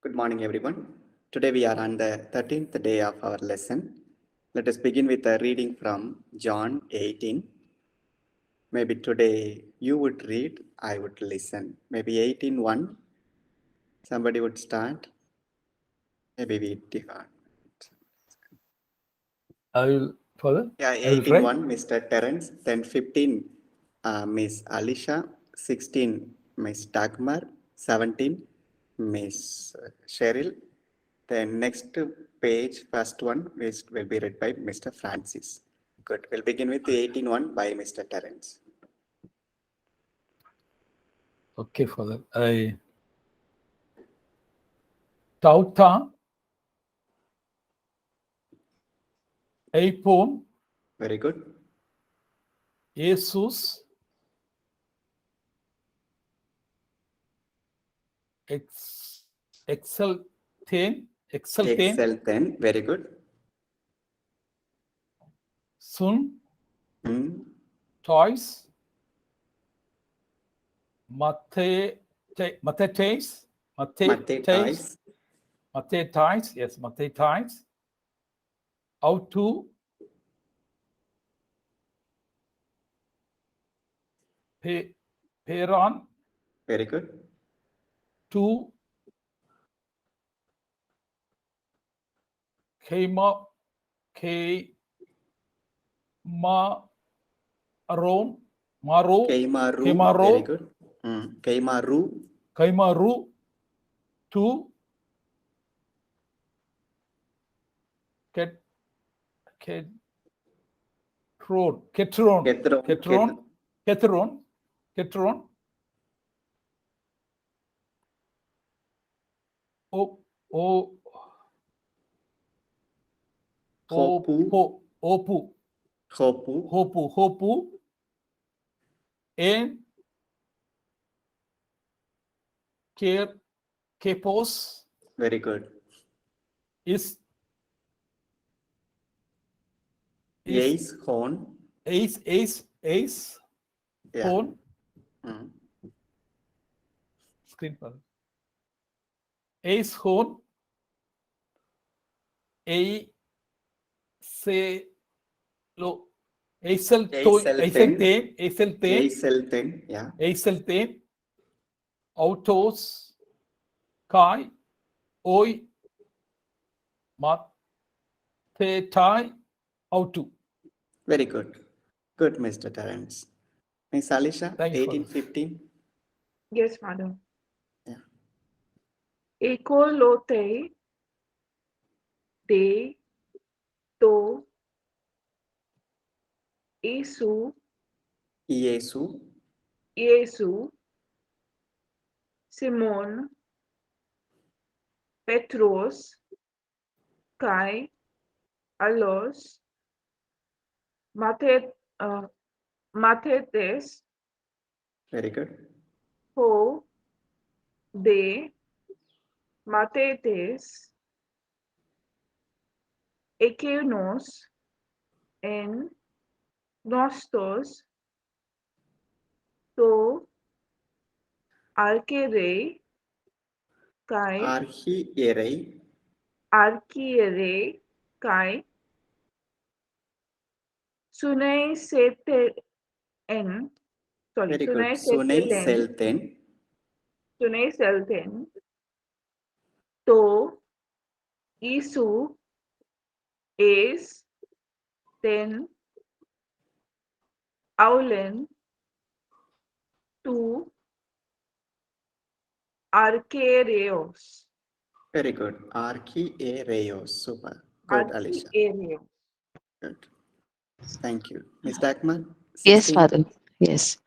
Good morning, everyone. Today we are on the 13th day of our lesson. Let us begin with a reading from John 18. Maybe today you would read, I would listen. Maybe 18:1, somebody would start. Maybe we differ. I will further. Yeah, I will try. 18:1, Mr. Terence. Then 15, Miss Alicia. 16, Miss Dagmar. 17, Miss Cheryl. Then next page, first one will be read by Mr. Francis. Good. We'll begin with the 18:1 by Mr. Terence. Okay, Father. I Tauta Eipon Very good. Jesus Excelten Excel 10. Very good. Sun Hmm. Toys Matetes Mathetais. yes, Matetais Auto Peron Very good. to Kema Maron Maro Keimaru. Very Kemaro good. Keimaru. Kaimaru to Ketron Hopu and Kepos Very good. is Ace horn. Ace Yeah. horn Hmm. screen पर Ace horn A से लो Acel Acel 10. Yeah. Autos Kai Oi Matetai Auto. Very good. Good, Mr. Terence. Miss Alicia, Thank you, 18:15. Yes, madam. Yeah. Ekolote de to Yesu Simon Petros Kai Alos Mathetes Very good. Ho de Mathetes Ekenos en Nostos to Archere Kai Archiere Kai Sunai Sete en sorry Very good. Sunai Selten to Yesu es ten Aulen to Archereos. Very good. Archiereos. Super. Good, Alicia. Archereos. Good. Thank you. Miss Dagmar? Yes, 16. Father. Yes.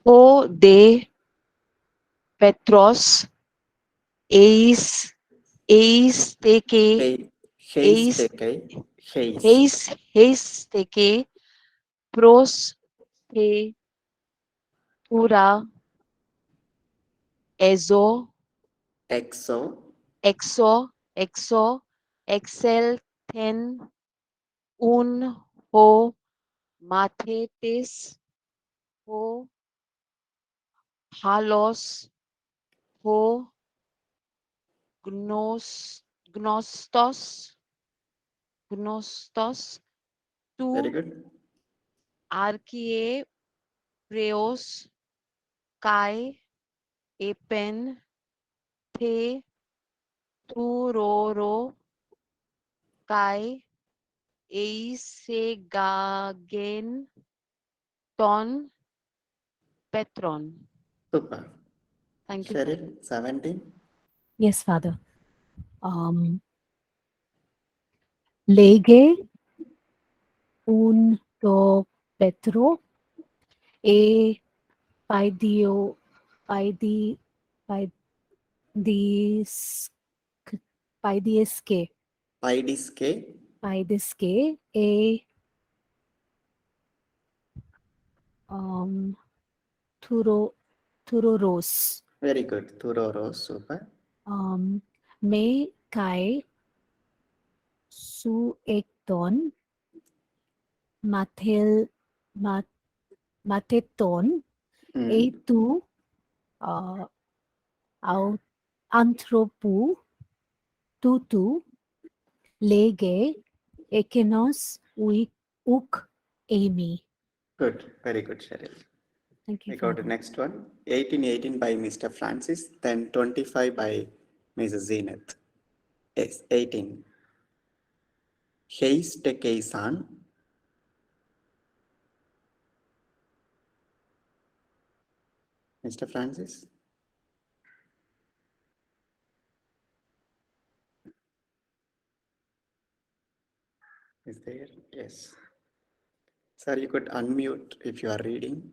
O de Petros eis teke eis teke pros te pura exo excel ten un ho mathetes ho halos ho gnostos, Very tu good. archae preos, kai epen, the turoro, kai eisegagen, ton petron. Super. Thank you, Father. Cheryl, 17. Yes, Father. Lege un do Petro e paidio paidi paidis paidisque Pidiske. paidisque e turo turoros Very good. Turoro. Super. me kai su ekton matel mat mateton e Mm. tu uh, au anthropu tutu lege ekenos uk amy. Good. Very good, Cheryl. Thank you, We go to Father. next one. 1818 by Mr. Francis, then 25 by Mrs. Zenith. Yes, 18. Heiste Keisan. Mr. Francis. Is there? Yes. Sir, you could unmute if you are reading.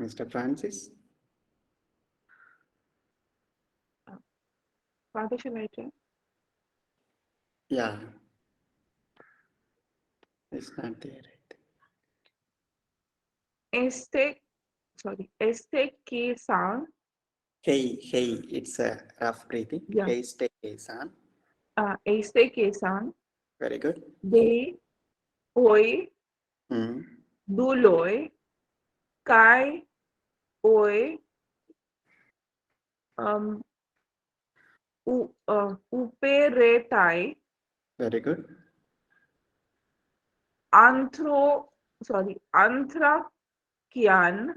Mr. Francis? Father, shall I try? Yeah. It's not there. Este que son, Hey, it's a rough breathing. Yeah. Heiste Keisan. este que son Very good. de hoy, Mm. duloi, kai, oi, uperetai, Very good. anthrakian,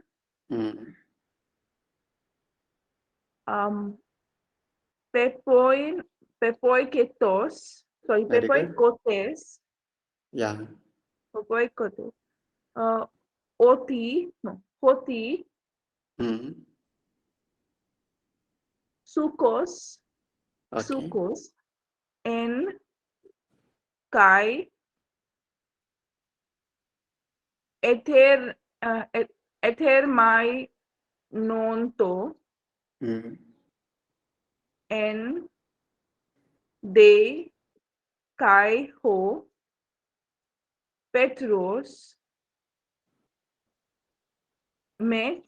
Mm. pepoiketos, Very good. pepoikotes, Yeah. pepoikotes, hoti, Mm. sukos, Okay. en, kai, ether mai nonto, Mm. en, de, kai ho, petros, met,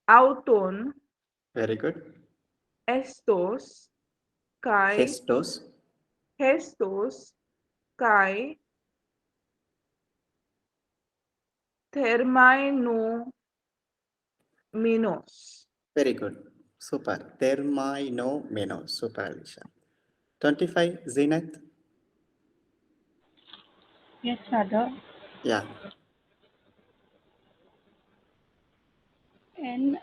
auton, Very good. estos, kai, Hestos. hestos, kai, thermai no minos. Very good. Super. Thermai no menos. Super, Alicia. 25, Zenith. Yes, Father. Yeah. En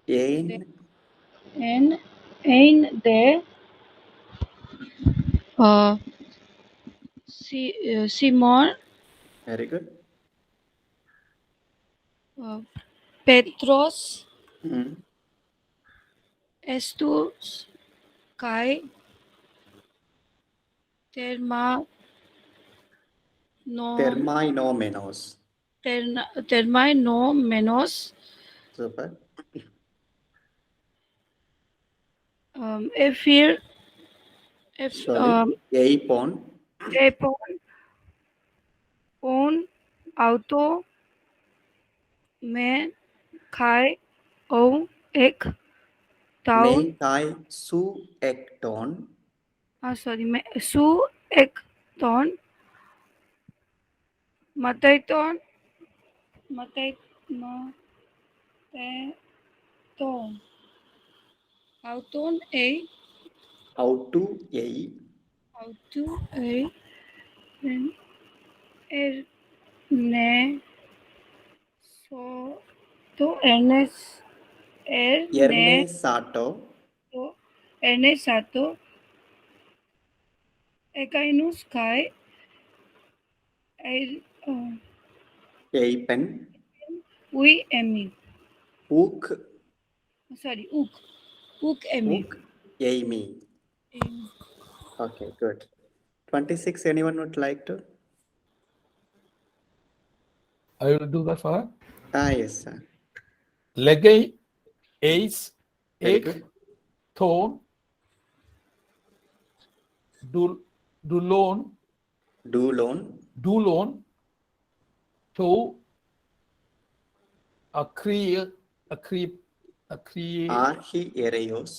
Ain. en en de Simon Very good. Petros Mm. estus kai terma no Thermai no menos. termai no menos Super. efir Sorry. Aipon. epon on auto me kai o ek town Me kai su ekton. sorry me su ek ton mataiton Mate ma te to. Auton a Auto ei auto a er ne so to ernes erne sato to erne sato ekainus kai er eipen ui emi. uk Sorry, uk emi. uk eimi. Okay, good. 26, anyone would like to? I will do that, Father. Yes, sir. Legay, ace, Very ek, good. thorn, dulon, Dulon, to, acri, archiereos,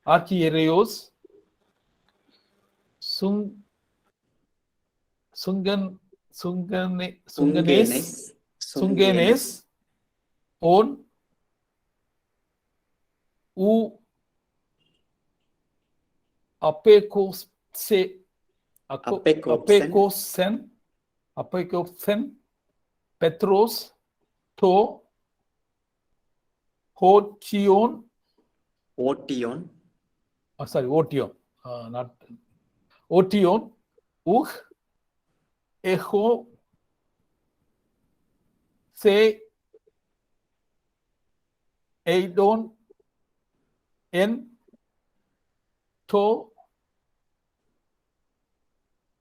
archiereos, sunganes, sungenes, on, u, apecose, apecopsen, apecopsen, petros, to, hotion, otion, otion, not otion, echo, se, eidon, en, to,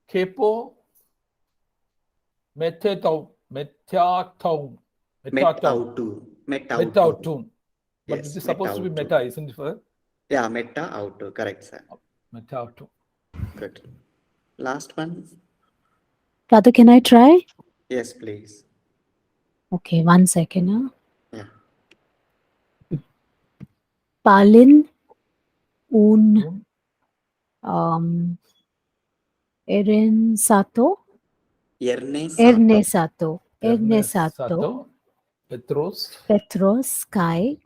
kepo, metaton, metautu. But Yes, it is supposed to be metautu. meta, isn't it, sir? Yeah, metautu, correct, sir. Metautu. Good. Last one. Father, can I try? Yes, please. Okay, 1 second. Huh? Yeah. Palin un Erin Sato. Ernesato, Ernesato. Petros, Petros Kai.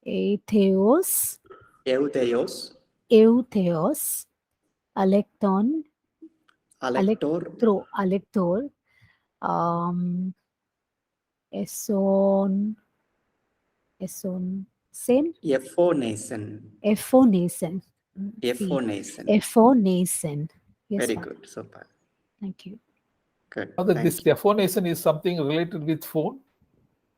Etheos. Eutheos, Eutheos. Alecton. Alector, Alector. Eson. Sen. Ephonason, Ephonason. Ephonason. Ephonason. Yes, Very Father. good, super. Thank you. Good. Father, Thank this phonation is something related with phone.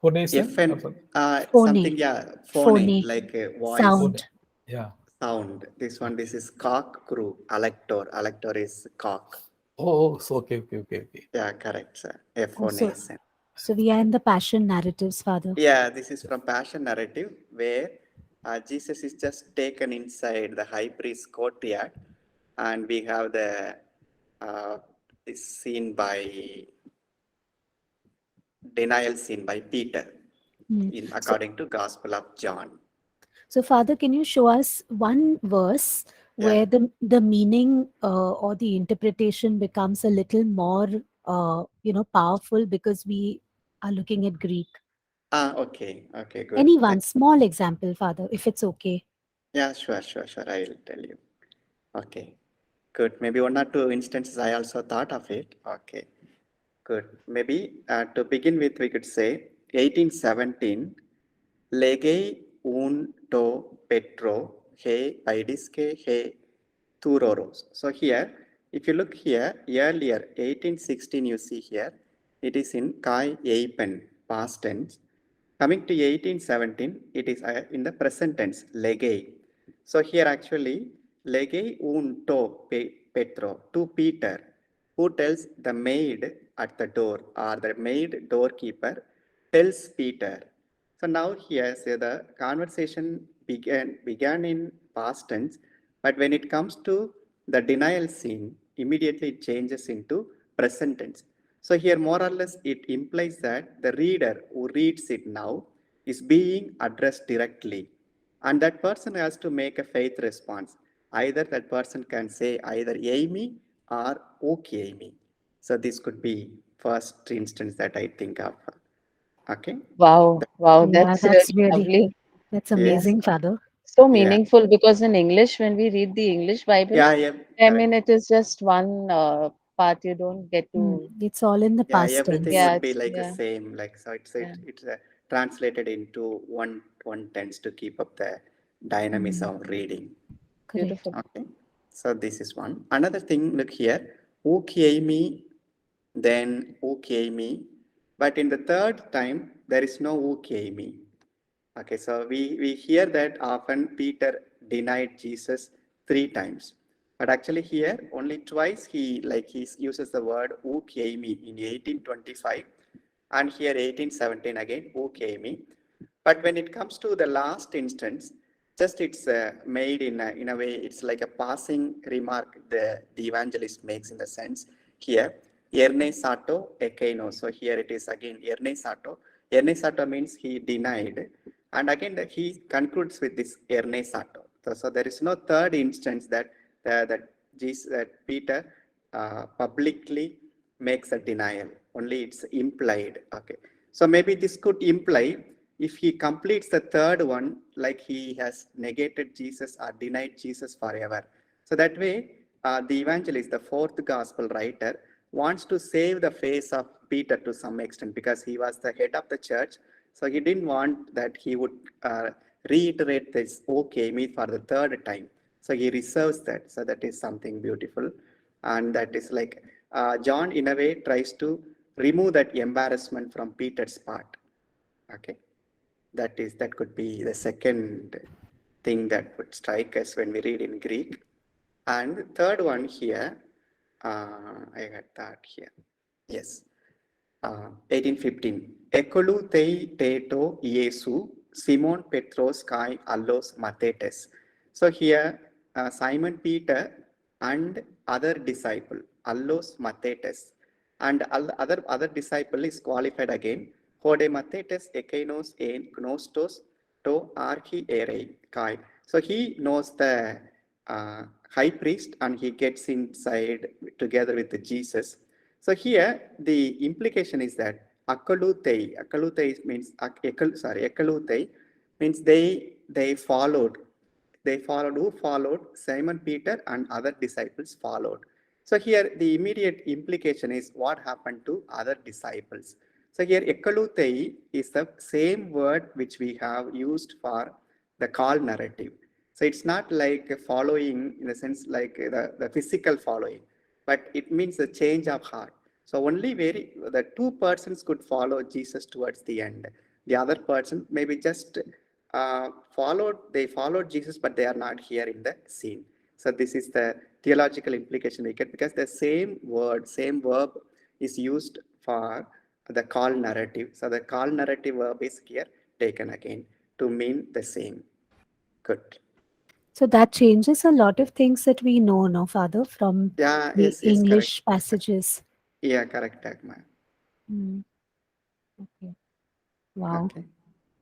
Phonation? something, yeah, phone, Phone. like a voice, Sound. Yeah. sound. This is cock crew, alector. Alector is cock. Oh, so okay. Yeah, correct, sir. Ephonason. So we are in the passion narratives, Father. Yeah, this is from Passion narrative where Jesus is just taken inside the high priest courtyard, and we have the this scene by denial scene by Peter, according to Gospel of John. So, Father, can you show us one verse where the meaning or the interpretation becomes a little more, powerful because we are looking at Greek? Okay, good. Any one small example, Father, if it's okay. Yeah, sure. I will tell you. Okay, good. Maybe one or two instances I also thought of it. Okay, good. Maybe to begin with, we could say 1817, Lege un to Petro he paidiske he turoros. So here, if you look here, earlier 1816, you see here, it is in kai eipen, past tense. Coming to 1817, it is in the present tense, lege. So here actually, lege un to Petro, to Peter, who tells the maid at the door, or the maid doorkeeper tells Peter. So now here, say the conversation began in past tense, but when it comes to the denial scene, immediately it changes into present tense. So here, more or less, it implies that the reader who reads it now is being addressed directly, and that person has to make a faith response. Either that person can say either Amy or okay me. So this could be first instance that I think of. Okay. Wow, wow, Yeah, that's really lovely. that's Yes. amazing, Father. So Yeah. meaningful because in English, when we read the English Bible, Yeah. Yeah. I Correct. mean, it is just one part. You don't get to, It's all in the Yeah. past Everything tense. yeah, would be it's, like the yeah, same. Like so, yeah, it's translated into one tense to keep up the dynamism of reading. Correct. beautiful. Okay. So this is one. Another thing. Look here. Okay me. Then okay me. But in the third time, there is no okay me. Okay, so we hear that often Peter denied Jesus 3 times. But actually here only twice he uses the word me in 1825 and here 1817 again me. But when it comes to the last instance, just it's made in a way, it's like a passing remark the evangelist makes in the sense here, erne sato ekeino. So here it is again, erne sato. Erne sato means he denied. And again, he concludes with this erne sato. So there is no third instance that Peter publicly makes a denial. Only it's implied. Okay. So maybe this could imply if he completes the third one, like he has negated Jesus or denied Jesus forever. So that way, the evangelist, the fourth gospel writer, wants to save the face of Peter to some extent because he was the head of the church. So he didn't want that he would reiterate this okay me for the third time. So he reserves that. So that is something beautiful. And that is like John, in a way, tries to remove that embarrassment from Peter's part. Okay. That could be the second thing that would strike us when we read in Greek. And the third one here, I got that here. Yes. 1815. Ekolu tei teto Yesu, Simon Petros kai allos mathetes. So here, Simon Peter and other disciple, allos mathetes. And other disciple is qualified again. Hode mathetes ekeinos en gnostos to archi erei kai. So he knows the high priest and he gets inside together with Jesus. So here the implication is that akalutei means akalutei means they followed. They followed who followed? Simon Peter and other disciples followed. So here the immediate implication is what happened to other disciples. So here ekalutei is the same word which we have used for the call narrative. So it's not like following in the sense like the physical following, but it means the change of heart. So only the two persons could follow Jesus towards the end. The other person maybe just they followed Jesus, but they are not here in the scene. So this is the theological implication we get because the same word, same verb is used for the call narrative. So the call narrative verb is here taken again to mean the same. Good. So that changes a lot of things that we know, no, Father, from Yeah, the yes, correct. English passages. Yeah, correct, Dagmar. Mm, okay. Wow. Okay.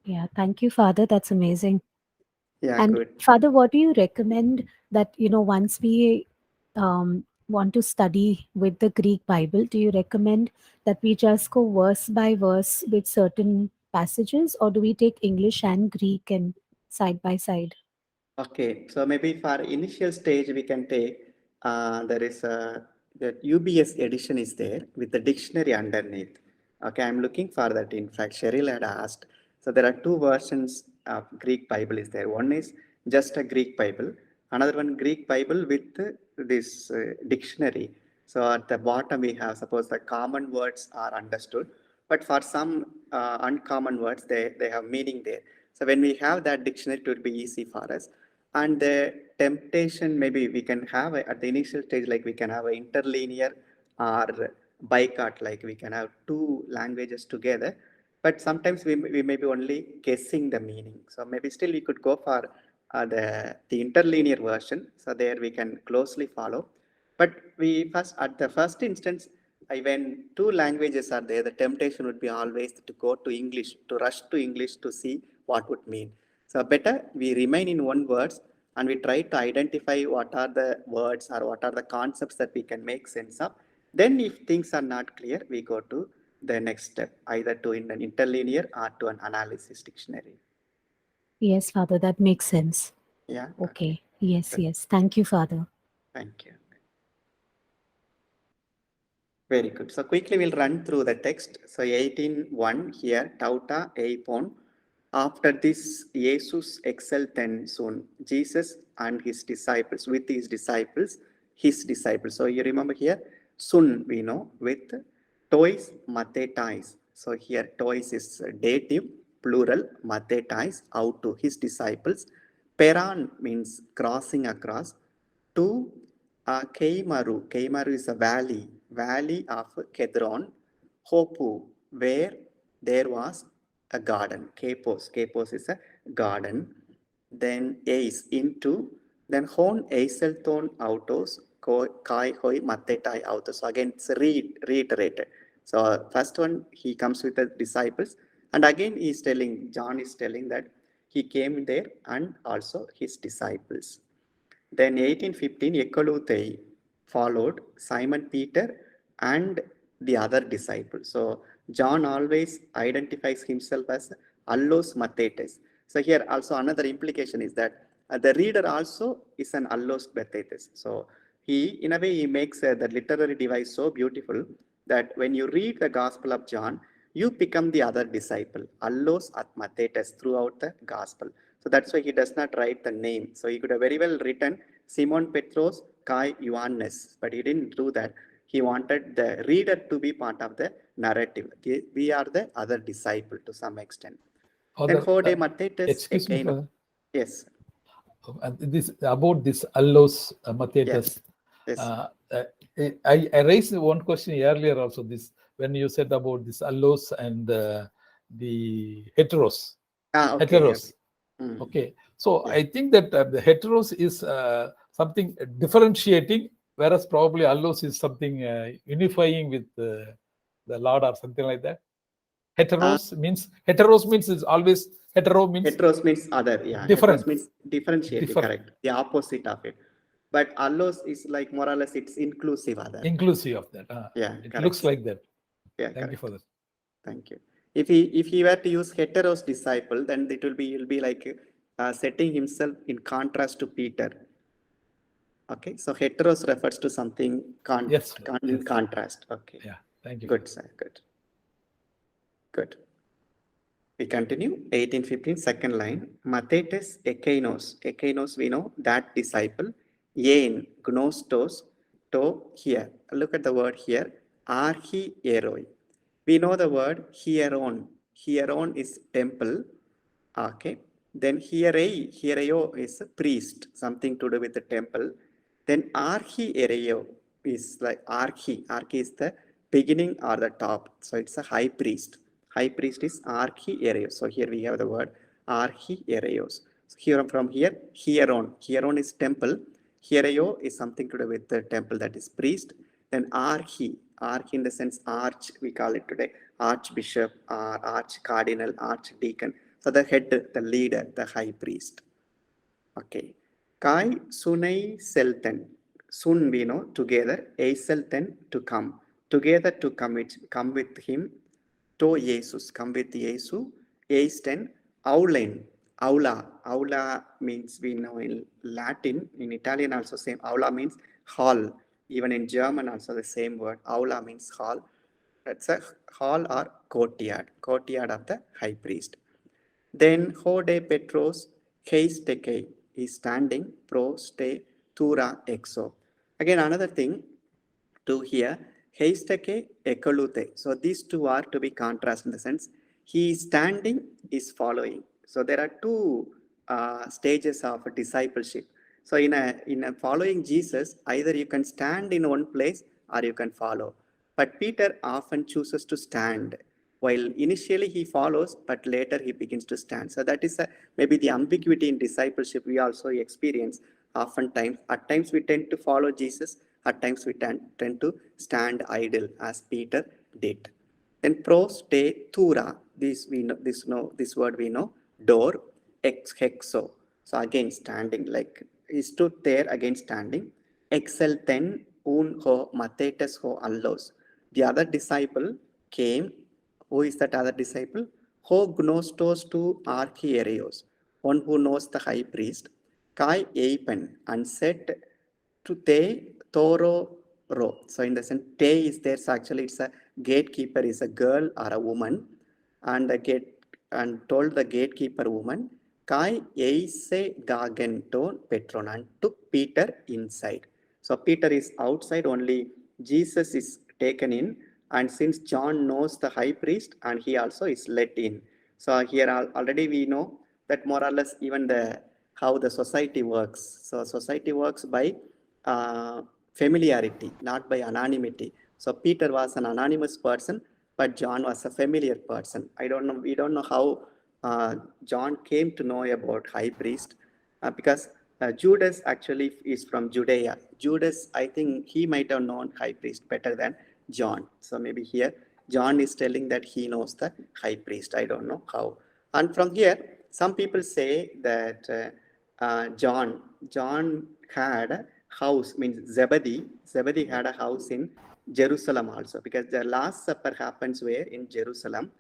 Yeah. Thank you, Father. That's amazing. Yeah, And good. Father, what do you recommend that, once we want to study with the Greek Bible, do you recommend that we just go verse by verse with certain passages, or do we take English and Greek and side by side? Okay, so maybe for initial stage we can take there is the UBS edition is there with the dictionary underneath. Okay, I'm looking for that. In fact, Cheryl had asked. So there are two versions of Greek Bible is there. One is just a Greek Bible. Another one Greek Bible with this dictionary. So at the bottom we have suppose the common words are understood, but for some uncommon words they have meaning there. So when we have that dictionary, it would be easy for us. And the temptation, maybe we can have at the initial stage, like we can have an interlinear or bicart, like we can have two languages together. But sometimes we may be only guessing the meaning. So maybe still we could go for the interlinear version. So there we can closely follow. But we first, at the first instance, when two languages are there, the temptation would be always to go to English, to rush to English to see what would mean. So better we remain in one words and we try to identify what are the words or what are the concepts that we can make sense of. Then if things are not clear, we go to the next step, either to an interlinear or to an analysis dictionary. Yes, Father, that makes sense. Yeah. Okay. Yes, Good. yes. Thank you, Father. Thank you. Very good. So quickly we'll run through the text. So 18:1 here, tauta eipon. After this, Jesus exulten soon. Jesus and his disciples, with his disciples. So you remember here, soon we know with tois mathetais. So here tois is dative, plural, mathetais, out to his disciples. Peran means crossing across. To Keimaru. Keimaru is a valley of Kedron. Hopu, where there was a garden. Kapos is a garden. Then Ace into. Then Hon Eiselton autos. Kai hoi matetai autos. So again, it's reiterated. So first one, he comes with the disciples. And again, John is telling that he came there and also his disciples. Then 1815, Ekoluthei followed Simon Peter and the other disciples. So John always identifies himself as Allos Mathetes. So here also another implication is that the reader also is an Allos Mathetes. So he, in a way, he makes the literary device so beautiful that when you read the Gospel of John, you become the other disciple, Allos at Mathetes, throughout the Gospel. So that's why he does not write the name. So he could have very well written Simon Petros Kai Ioannes, but he didn't do that. He wanted the reader to be part of the narrative. We are the other disciple to some extent. Then Hode Mathetes. Excuse me, Father. Yes. This about this Allos Mathetes. Yes. I raised one question earlier also. This when you said about this Allos and the heteros. Okay. Heteros. Mm. Okay. So Yeah. I think that the heteros is something differentiating, whereas probably Allos is something unifying with the Lord or something like that. Heteros means is always hetero means Heteros means other, yeah. different. Heteros means differentiating, Different. correct. The opposite of it. But allos is like more or less it's inclusive other. Inclusive of that. Yeah, it correct. looks like that. Yeah, Thank you correct. for that. Thank you. If he were to use heteros disciple, then it will be like setting himself in contrast to Peter. Okay, so heteros refers to something Yes. in contrast. Okay. Yeah. Thank you. Good, sir. Good. We continue. 1815, second line. Mathetes ekeinos. Ekeinos, we know that disciple. Yen, gnostos, to here. Look at the word here. Archieroi. We know the word hieron. Hieron is temple. Okay. Then hiereo is priest, something to do with the temple. Then archiereo is like archi. Archi is the beginning or the top. So it's a high priest. High priest is archiereos. So here we have the word archiereos. So here from here, hieron. Hieron is temple. Hiereo is something to do with the temple, that is priest. Then archi in the sense arch, we call it today, archbishop or arch cardinal, archdeacon. So the head, the leader, the high priest. Okay. Kai sunai selten. Sun we know together. Eiselten to come. Together to come with him. To Jesus. Come with Yesu. Eisten. Aulen. Aula. Aula means we know in Latin. In Italian also same. Aula means hall. Even in German also the same word. Aula means hall. That's a hall or courtyard. Courtyard of the high priest. Then Hode Petros Heisteke is standing pro ste tura exo. Again, another thing to here, Heisteke ekolute. So these two are to be contrast in the sense he is standing, is following. So there are two stages of discipleship. So in a following Jesus, either you can stand in one place or you can follow. But Peter often chooses to stand. While initially he follows, but later he begins to stand. So that is maybe the ambiguity in discipleship we also experience oftentimes. At times we tend to follow Jesus, at times we tend to stand idle as Peter did. Then pros te tura, this word we know, door, ex hexo. So again, standing, like he stood there again standing. Excel ten un ho matetes ho allos. The other disciple came. Who is that other disciple? Ho gnostos to archiereos, one who knows the high priest. Kai eipen and said to te toro ro. So in the sense, te is there. So actually, it's a gatekeeper is a girl or a woman, and the gate and told the gatekeeper woman, Kai eise gagenton petron, and took Peter inside. So Peter is outside, only Jesus is taken in, and since John knows the high priest, and he also is let in. So here already we know that more or less even the how the society works. So society works by familiarity, not by anonymity. So Peter was an anonymous person, but John was a familiar person. I don't know. We don't know how John came to know about high priest because Judas actually is from Judea. Judas, I think he might have known high priest better than John. So maybe here John is telling that he knows the high priest. I don't know how. And from here, some people say that John had a house, means Zebedee had a house in Jerusalem also, because the Last Supper happens where in Jerusalem,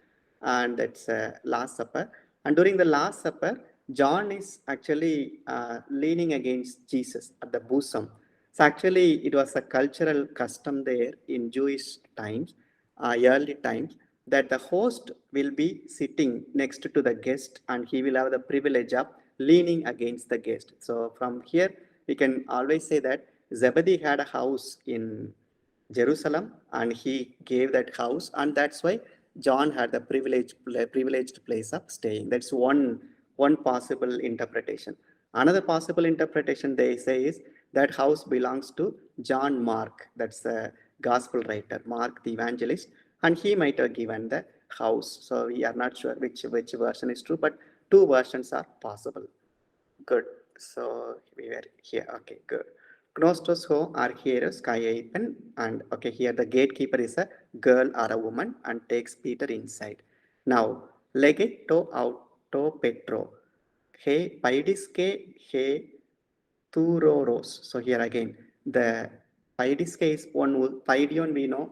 and that's Last Supper. And during the Last Supper, John is actually leaning against Jesus at the bosom. So actually, it was a cultural custom there in Jewish times, early times, that the host will be sitting next to the guest, and he will have the privilege of leaning against the guest. So from here, we can always say that Zebedee had a house in Jerusalem, and he gave that house, and that's why John had the privileged place of staying. That's one possible interpretation. Another possible interpretation they say is that house belongs to John Mark. That's the gospel writer, Mark the evangelist, and he might have given the house. So we are not sure which version is true, but two versions are possible. Good. So we were here. Okay, good. Gnostos ho archieros kaiapen, and okay, here the gatekeeper is a girl or a woman and takes Peter inside. Now, lege to auto Petro. He paidiske he Thuroros. So here again, the Paidiska is one who, Paidion we know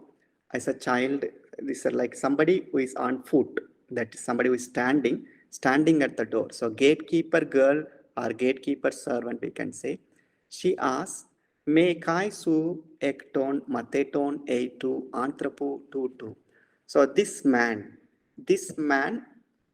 as a child, this is like somebody who is on foot, that is somebody who is standing at the door. So gatekeeper girl or gatekeeper servant, we can say. She asks, Me kai su ekton mateton eitu anthropo tutu. So this man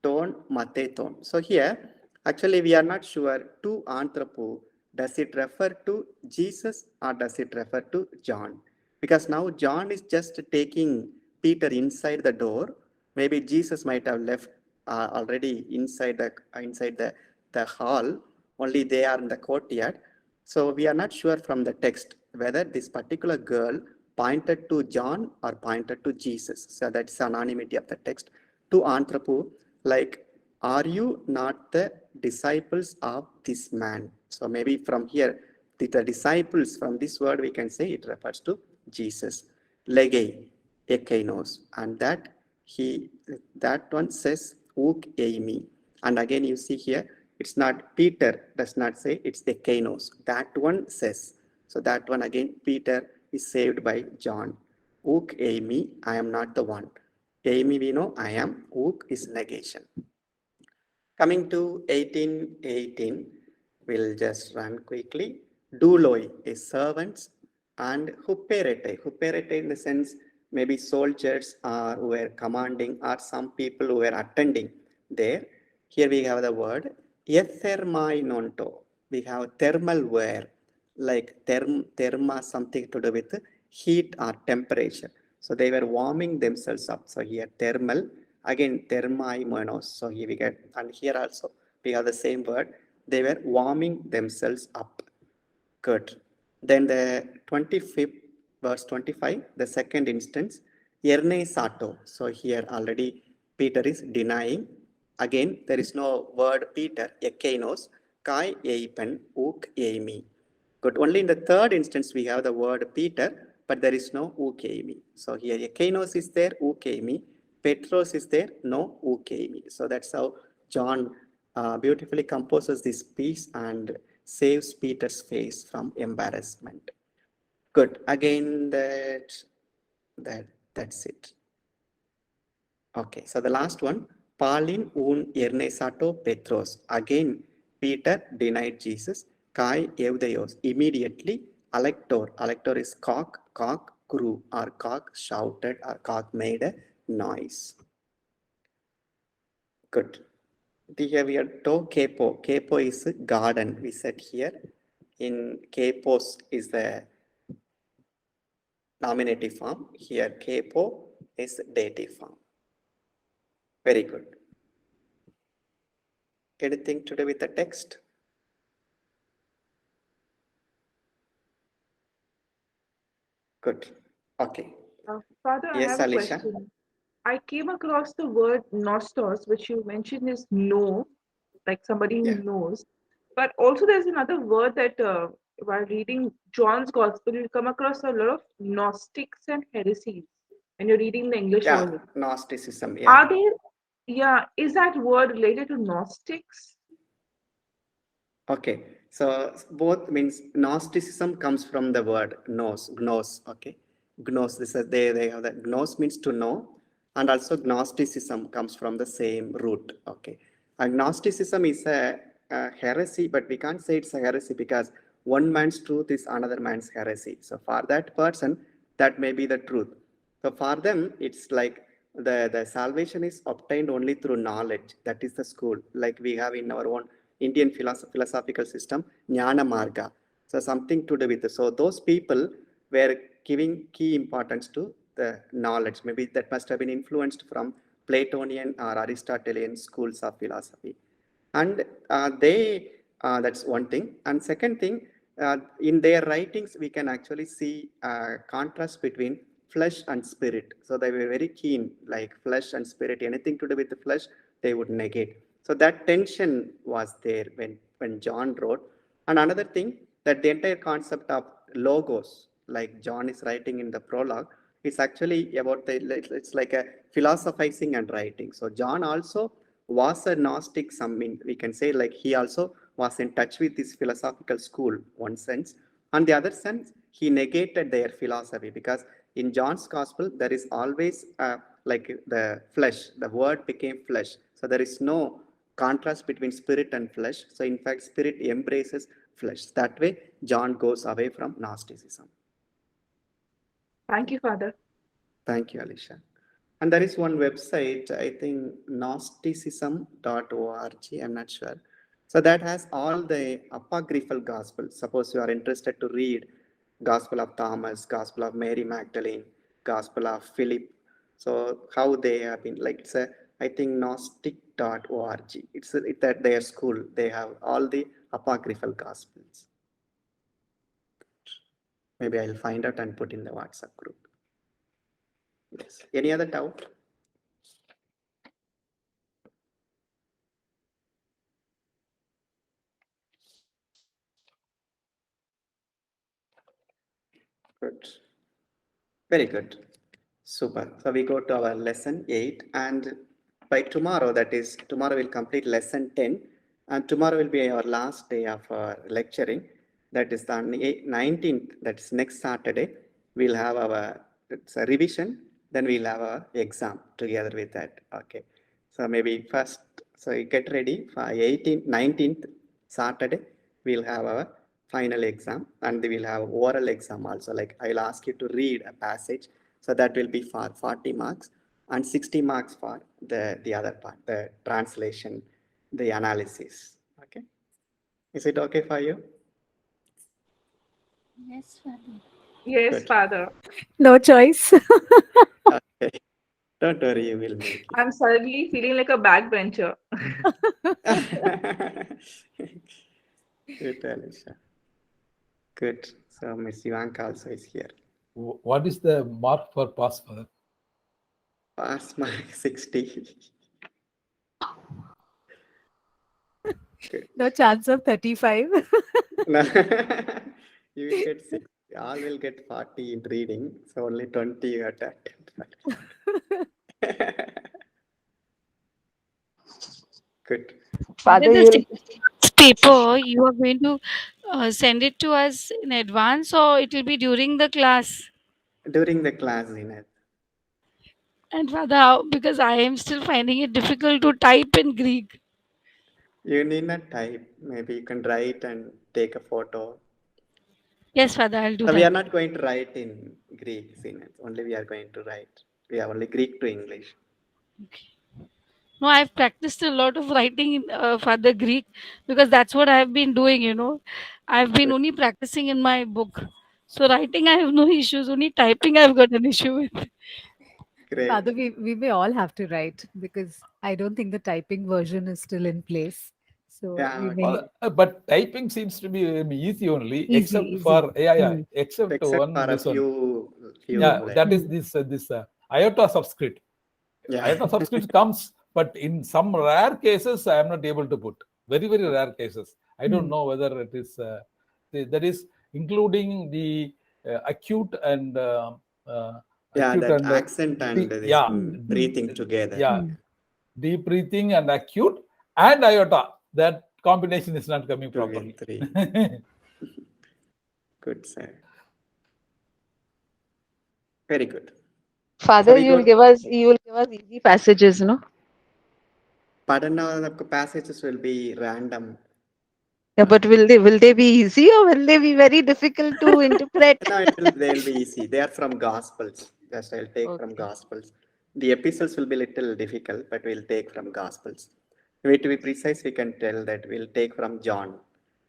ton mateton. So here, actually, we are not sure to anthropo. Does it refer to Jesus or does it refer to John? Because now John is just taking Peter inside the door. Maybe Jesus might have left already inside the hall. Only they are in the courtyard. So we are not sure from the text whether this particular girl pointed to John or pointed to Jesus. So that's anonymity of the text. To anthropo, like, are you not the disciples of this man? So maybe from here, the disciples, from this word we can say it refers to Jesus. Lege, ekeinos, and that one says uk eimi. And again you see here, it's not, Peter does not say, it's ekeinos. That one says. So that one again, Peter is saved by John. Uk eimi, I am not the one. Eimi we know, I am. Uk is negation. Coming to 18:18, we'll just run quickly. Douloi is servants, and huperete. Huperete in the sense maybe soldiers who were commanding, or some people who were attending there. Here we have the word ethermai nonto. We have thermal wear, like therma, something to do with heat or temperature. So they were warming themselves up. So here thermal, again thermai monos. So here we get, and here also we have the same word. They were warming themselves up. Good. Then the 25th, verse 25, the second instance, Erne Sato. So here already Peter is denying. Again, there is no word Peter, Ekeinos, Kai Eipen, Uk Eimi. Good. Only in the third instance we have the word Peter, but there is no Uk Eimi. So here Ekeinos is there, Uk Eimi. Petros is there, no Uk Eimi. So that's how John beautifully composes this piece and saves Peter's face from embarrassment. Good. Again, that's it. Okay, so the last one, Palin un ernesato Petros. Again, Peter denied Jesus. Kai eudeos. Immediately, alector. Alector is cock, cock crew, or cock shouted, or cock made a noise. Good. Here we are to capo. Capo is garden. We said here. In capos is the nominative form. Here, capo is dative form. Very good. Anything to do with the text? Good. Okay. Father, I Yes, have a Alicia. question. I came across the word nostos, which you mentioned is know, like somebody who Yeah. knows. But also, there's another word that while reading John's Gospel, you come across a lot of Gnostics and heresies when you're reading the English Yeah. version. Gnosticism. Yeah. Are there, yeah, is that word related to Gnostics? Okay. So both means Gnosticism comes from the word gnos. Okay. Gnos. This is they have that gnos means to know, and also Gnosticism comes from the same root. Okay. And Gnosticism is a heresy, but we can't say it's a heresy because one man's truth is another man's heresy. So for that person, that may be the truth. So for them, it's like the salvation is obtained only through knowledge. That is the school, like we have in our own Indian philosophical system, Jnana Marga. So something to do with it. So those people were giving key importance to the knowledge. Maybe that must have been influenced from Platonian or Aristotelian schools of philosophy. And that's one thing. And second thing, in their writings, we can actually see contrast between flesh and spirit. So they were very keen, like flesh and spirit, anything to do with the flesh, they would negate. So that tension was there when John wrote. And another thing, that the entire concept of logos, like John is writing in the prologue, it's actually about it's like a philosophizing and writing. So John also was a Gnostic, we can say, like he also was in touch with this philosophical school, one sense. On the other sense, he negated their philosophy because in John's gospel, there is always like the flesh, the word became flesh. So there is no contrast between spirit and flesh. So in fact, spirit embraces flesh. That way, John goes away from Gnosticism. Thank you, Father. Thank you, Alicia. And there is one website, I think gnosticism.org, I'm not sure. So that has all the apocryphal gospels. Suppose you are interested to read Gospel of Thomas, Gospel of Mary Magdalene, Gospel of Philip. So how they have been, like it's a, I think gnostic.org. It's at their school. They have all the apocryphal gospels. Maybe I'll find out and put in the WhatsApp group. Yes. Any other doubt? Good. Very good. Super. So we go to our lesson 8, and by tomorrow, that is, tomorrow we'll complete lesson 10, and tomorrow will be our last day of lecturing. That is the 19th, that's next Saturday. We'll have our it's a revision, then we'll have our exam together with that. Okay. So maybe first, so you get ready for 18th, 19th Saturday, we'll have our final exam, and we will have oral exam also. Like I'll ask you to read a passage, so that will be for 40 marks and 60 marks for the other part, the translation, the analysis. Okay, is it okay for you? Yes, Father. Yes, Good. Father. No choice. Okay, don't worry, you will make it. I'm suddenly feeling like a backbencher. Good, Alicia. Good. So Miss Ivanka also is here. What is the mark for pass, Father? Pass mark 60. Good. No chance of 35. No, you will get 60. All will get 40 in reading, so only 20 you have to attempt. Good. Father, the you'll paper, you are going to send it to us in advance, or it will be during the class? During the class, Zinat. And Father, how, because I am still finding it difficult to type in Greek. You need not type. Maybe you can write and take a photo. Yes, Father, I'll do So we are that. not going to write in Greek, Zinat. Only we are going to write. We are only Greek to English. Okay. No, I've practiced a lot of writing in Father Greek, because that's what I've been doing, I've been only practicing in my book. So writing, I have no issues. Only typing, I've got an issue with. Great. Father, we may all have to write because I don't think the typing version is still in place. So Yeah, we okay. may But typing seems to be easy only, except easy. for Mm. except Except one for a this one. few Yeah, letters. that is this iota subscript. Yeah. Iota subscript comes, but in some rare cases, I am not able to put. Very rare cases. I don't Mm. know whether it is that is including the acute and Yeah, acute that and accent and this yeah, breathing together. yeah, Mm. deep breathing and acute and iota. That combination is not coming 2 properly. and 3. Good, sir. Very good. So Father, we you will go. give us easy passages, no? Padana, the passages will be random. Yeah, but will they be easy or will they be very difficult to interpret? No, they will be easy. They are from Gospels. Just I'll take from Okay. Gospels. The epistles will be little difficult, but we'll take from Gospels. To be precise, we can tell that we'll take from John.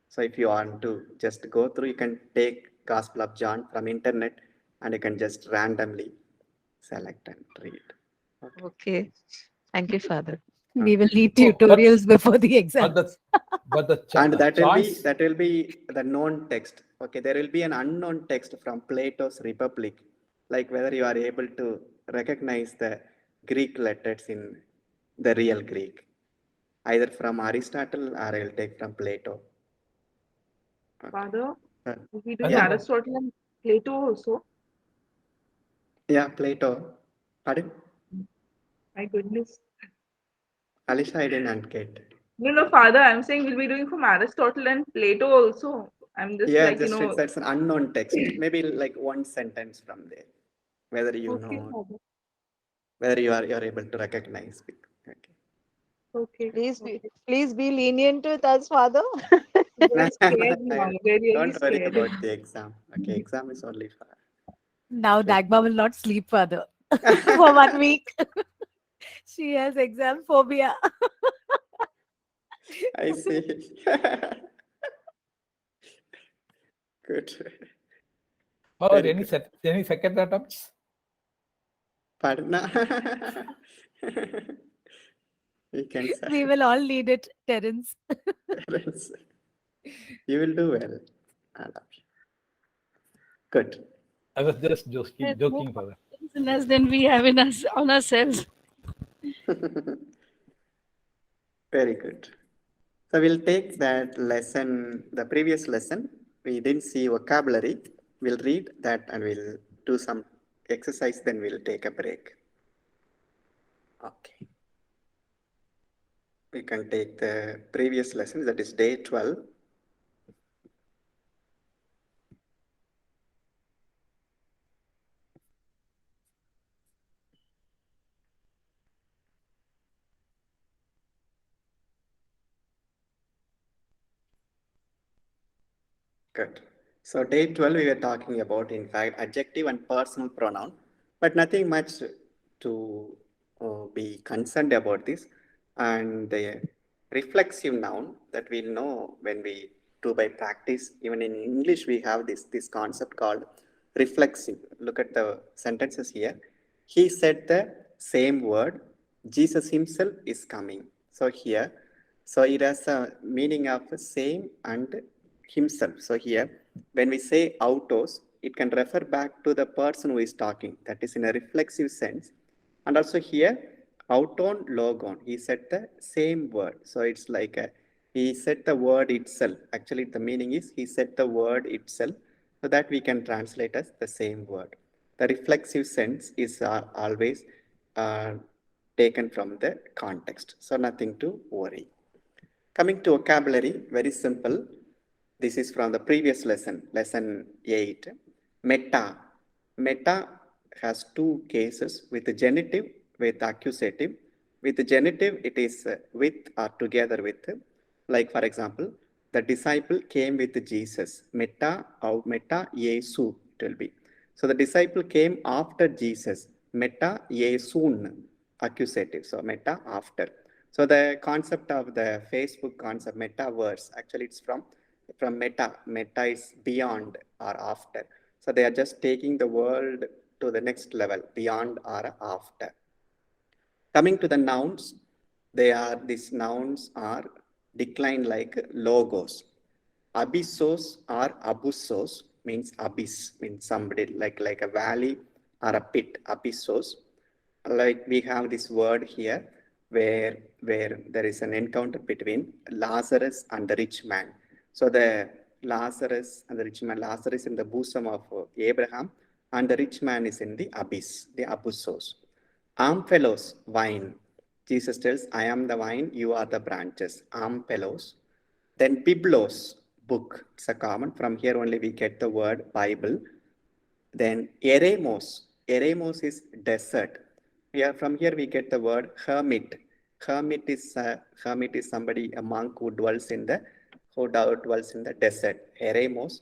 So if you want to just go through, you can take Gospel of John from internet, and you can just randomly select and read. Okay. Okay. Thank you, Father. We will need Oh, tutorials before the but exam. the And choice. that will be the known text. Okay, there will be an unknown text from Plato's Republic, like whether you are able to recognize the Greek letters in the real Greek, either from Aristotle or I'll take from Plato. Okay. Father, Uh, we'll be I doing don't yeah, know. Aristotle and Plato also. yeah, Plato. Pardon? My goodness. Alisha, I didn't get. No, Father, I'm saying we'll be doing from Aristotle and Plato also. I'm just Yeah, like, just it's an unknown text. Maybe like one sentence from there. Whether you okay, know, Father. whether you are able to recognize it. Okay. Okay. Okay. Please be lenient with us, Father. Very scared now. Very, really Don't worry scared. about the exam. Okay, exam is only for. Now Okay. Dagma will not sleep further for 1 week. She has exam phobia. I see. Good. Or Very any good. any second attempts? Pardon? We can say. We will all need it, Terence. Parents, you will do well. I love you. Good. I was just There's more joking, Father. confidence in us than we have in us on ourselves. Very good. So we'll take that lesson, the previous lesson. We didn't see vocabulary. We'll read that and we'll do some exercise, then we'll take a break. Okay. We can take the previous lesson, that is day 12. Good. So day 12, we were talking about, in fact, adjective and personal pronoun, but nothing much to be concerned about this. And the reflexive noun that we know when we do by practice, even in English, we have this concept called reflexive. Look at the sentences here. He said the same word. Jesus himself is coming. So here, so it has a meaning of same and himself. So here, when we say autos, it can refer back to the person who is talking. That is in a reflexive sense. And also here, auton logon, he said the same word. So it's like he said the word itself. Actually, the meaning is he said the word itself. So that we can translate as the same word. The reflexive sense is always taken from the context. So nothing to worry. Coming to vocabulary, very simple. This is from the previous lesson, lesson 8. Meta. Meta has two cases, with the genitive, with accusative. With the genitive, it is with or together with. Like for example, the disciple came with Jesus. Meta or meta Yesu it will be. So the disciple came after Jesus. Meta Yesun, accusative. So meta after. So the concept of the Facebook concept, metaverse, actually it's from meta. Meta is beyond or after. So they are just taking the world to the next level, beyond or after. Coming to the nouns, these nouns are declined like logos. Abyssos or abussos means abyss, means somebody like a valley or a pit, abyssos. Like we have this word here where there is an encounter between Lazarus and the rich man. So the Lazarus and the rich man, Lazarus in the bosom of Abraham, and the rich man is in the abyss, the abyssos. Amphelos, wine. Jesus tells, I am the vine, you are the branches. Amphelos. Then biblos, book. It's a common. From here only we get the word Bible. Then eremos. Eremos is desert. From here we get the word hermit. Hermit is somebody, a monk who dwells in the desert. Eremos,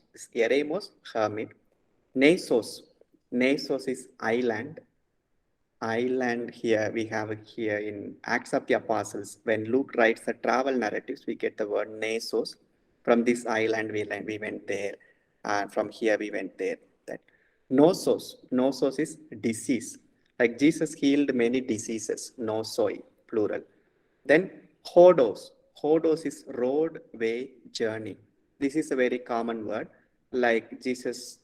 hermit. Nasos. Nasos is island. Island here we have it here in Acts of the Apostles. When Luke writes the travel narratives, we get the word Nasos. From this island we went there. From here we went there. That Nosos is disease. Like Jesus healed many diseases. Nosoi, plural. Then hodos. Hodos is road, way, journey. This is a very common word. Like Jesus,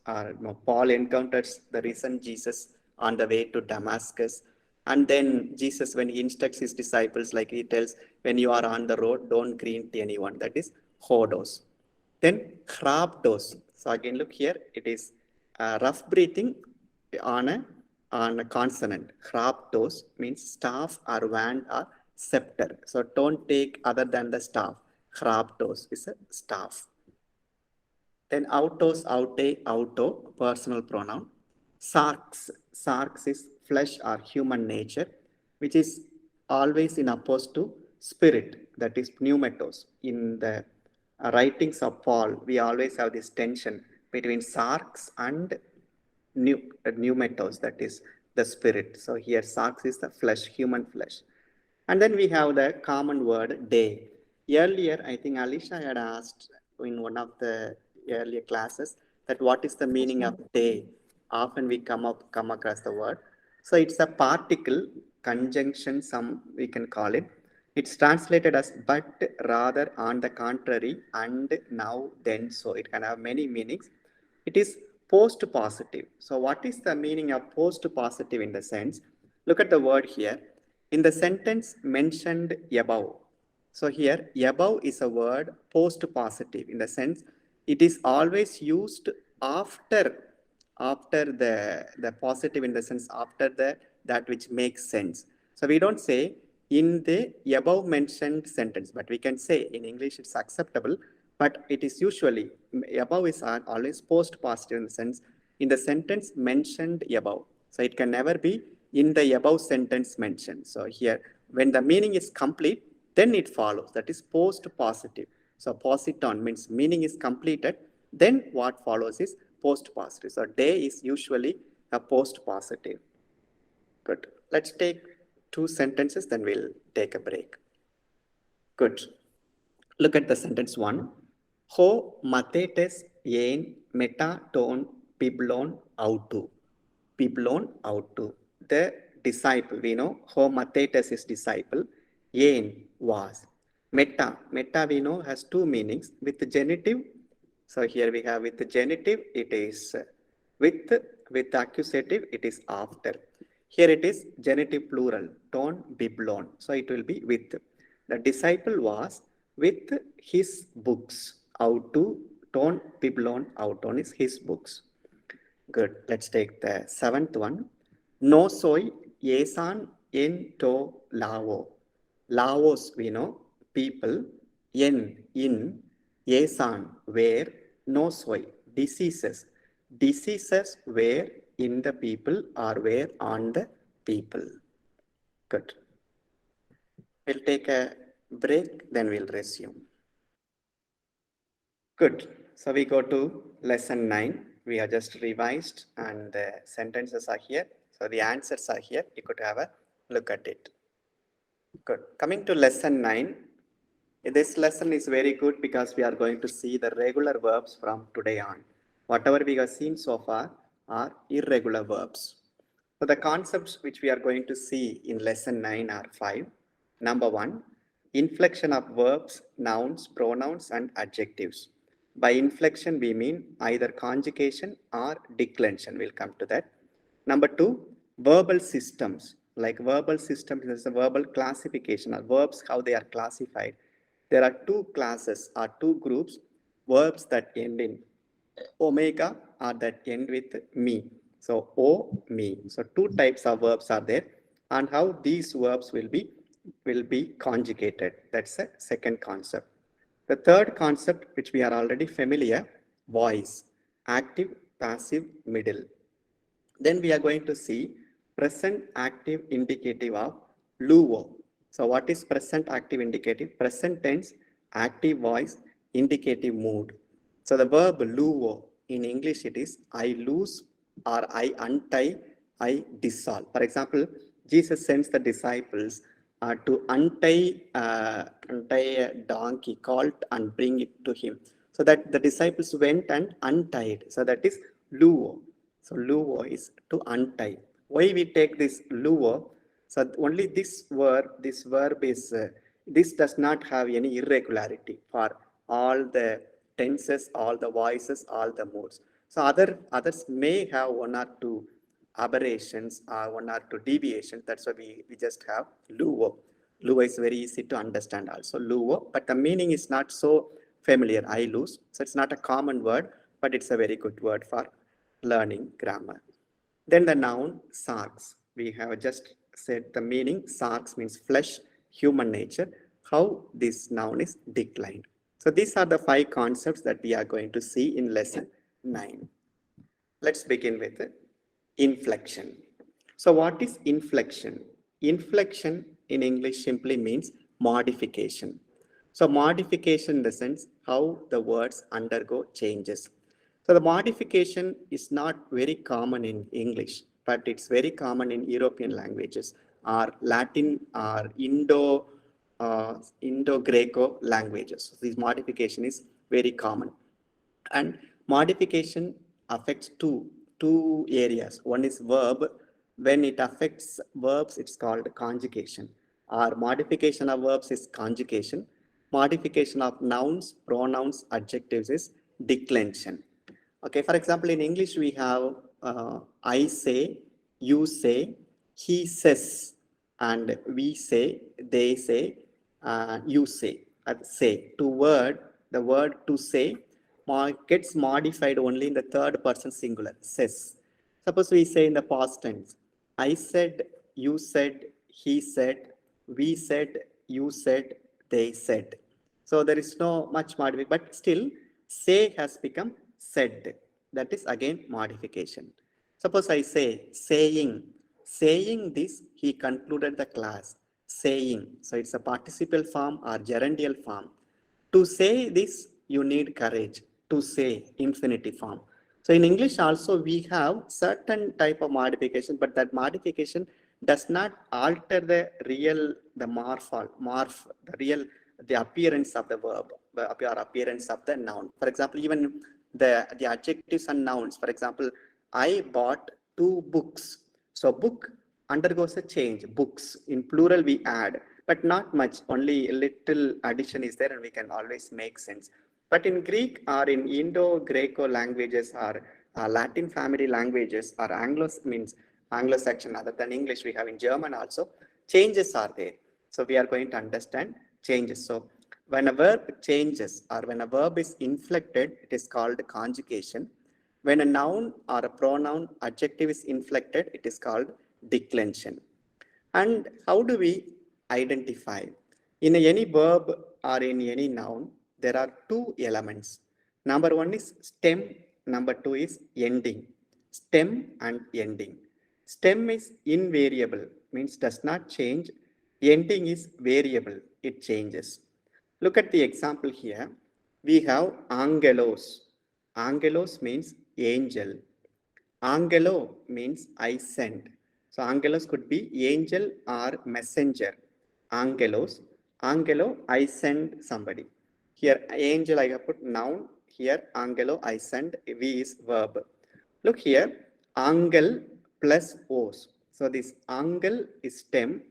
Paul encounters the risen Jesus on the way to Damascus. And then Jesus, when he instructs his disciples, like he tells, when you are on the road, don't greet anyone. That is hodos. Then hrabdos. So again, look here, it is rough breathing on a consonant. Hrabdos means staff or wand or scepter. So don't take other than the staff. Hrabdos is a staff. Then autos, aute, auto, personal pronoun. Sarks. Sarks is flesh or human nature, which is always in opposed to spirit, that is pneumatos. In the writings of Paul, we always have this tension between sarks and pneumatos, that is the spirit. So here sarks is the flesh, human flesh. And then we have the common word day. Earlier, I think Alisha had asked in one of the earlier classes that what is the meaning of day. Often we come across the word. So it's a particle, conjunction, some we can call it. It's translated as but, rather, on the contrary, and, now, then, so. It can have many meanings. It is post-positive. So what is the meaning of post-positive in the sense? Look at the word here. In the sentence mentioned above. So here, above is a word post-positive in the sense it is always used after the positive, in the sense after that which makes sense. So we don't say in the above mentioned sentence, but we can say in English it's acceptable, but it is usually above is always post-positive in the sense in the sentence mentioned above. So it can never be in the above sentence mentioned. So here, when the meaning is complete, then it follows. That is post-positive. So positon means meaning is completed. Then what follows is post-positive. So day is usually a post-positive. Good. Let's take 2 sentences, then we'll take a break. Good. Look at the sentence 1. Ho mathetes yen meta ton piblon autu. Piblon autu. The disciple, we know, ho mathetes is disciple, yen was. Meta we know has 2 meanings with the genitive. So here we have with the genitive, it is with accusative, it is after. Here it is genitive plural, ton biblon. So it will be with. The disciple was with his books. Autu, ton biblon, auton is his books. Good. Let's take the 7th one. No soy yesan en to lavo. Lavos, we know, people. in, Yesan, where, nosoi, diseases. Diseases where in the people or where on the people. Good. We'll take a break, then we'll resume. Good. So we go to lesson 9. We are just revised and the sentences are here. So the answers are here. You could have a look at it. Good. Coming to lesson 9. This lesson is very good because we are going to see the regular verbs from today on. Whatever we have seen so far are irregular verbs. So the concepts which we are going to see in lesson 9 are 5. Number 1, inflection of verbs, nouns, pronouns and adjectives. By inflection we mean either conjugation or declension. We'll come to that. Number 2, verbal systems. Like verbal systems is a verbal classification or verbs, how they are classified. There are two classes or two groups, verbs that end in omega or that end with me. So o, me. So two types of verbs are there, and how these verbs will be conjugated. That's the second concept. The third concept, which we are already familiar, voice, active, passive, middle. Then we are going to see present active indicative of luo. So what is present active indicative? Present tense, active voice, indicative mood. So the verb luo in English it is I lose or I untie, I dissolve. For example, Jesus sends the disciples to untie a donkey, colt, and bring it to him. So that the disciples went and untied. So that is luo. So luo is to untie. Why we take this luo? So only this verb is, this does not have any irregularity for all the tenses, all the voices, all the moods. So others may have one or two aberrations or one or two deviations. That's why we just have luo. Luo is very easy to understand also, luo, but the meaning is not so familiar, I lose. So it's not a common word, but it's a very good word for learning grammar. Then the noun sarks. We have just said the meaning. Sarks means flesh, human nature. How this noun is declined. So these are the 5 concepts that we are going to see in lesson 9. Let's begin with inflection. So what is inflection? Inflection in English simply means modification. So modification in the sense how the words undergo changes. So the modification is not very common in English, but it's very common in European languages or Latin or Indo-Greco languages. So this modification is very common. And modification affects two areas. One is verb. When it affects verbs, it's called conjugation. Or modification of verbs is conjugation. Modification of nouns, pronouns, adjectives is declension. Okay, for example, in English we have I say, you say, he says, and we say, they say, you say. Say. The word to say gets modified only in the third person singular, says. Suppose we say in the past tense, I said, you said, he said, we said, you said, they said. So there is no much modification, but still say has become said. That is again modification. Suppose I say, saying this, he concluded the class. Saying. So it's a participial form or gerundial form. To say this, you need courage. To say, infinitive form. So in English also we have certain type of modification, but that modification does not alter the appearance of the verb, the appearance of the noun. For example, even the adjectives and nouns. For example, I bought 2 books. So book undergoes a change. Books in plural we add, but not much. Only a little addition is there, and we can always make sense. But in Greek or in Indo-Greco languages or Latin family languages or Anglo-Saxon other than English, we have in German also, changes are there. So we are going to understand changes. So when a verb changes or when a verb is inflected, it is called conjugation. When a noun or a pronoun adjective is inflected, it is called declension. And how do we identify? In any verb or in any noun, there are two elements. Number one is stem, number two is ending. Stem and ending. Stem is invariable, means does not change. Ending is variable, it changes. Look at the example here. We have angelos. Angelos means angel. Angelo means I send. So angelos could be angel or messenger. Angelos. Angelo, I send somebody. Here angel I have put noun. Here angelo, I send. V is verb. Look here. Angel plus os. So this angel is stem.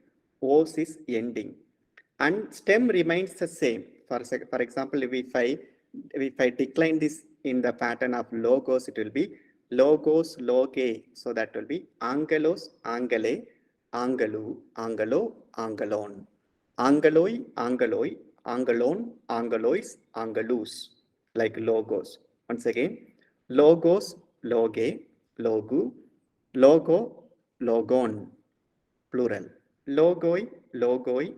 Os is ending. And stem remains the same. For example, if I decline this in the pattern of logos, it will be logos, loge. So that will be angelos, angele, angelu, angelo, angelon. Angeloi, angeloi, angelon, angelois, angelus. Like logos. Once again, logos, loge, logu, logo, logon. Plural. Logoi, logoi,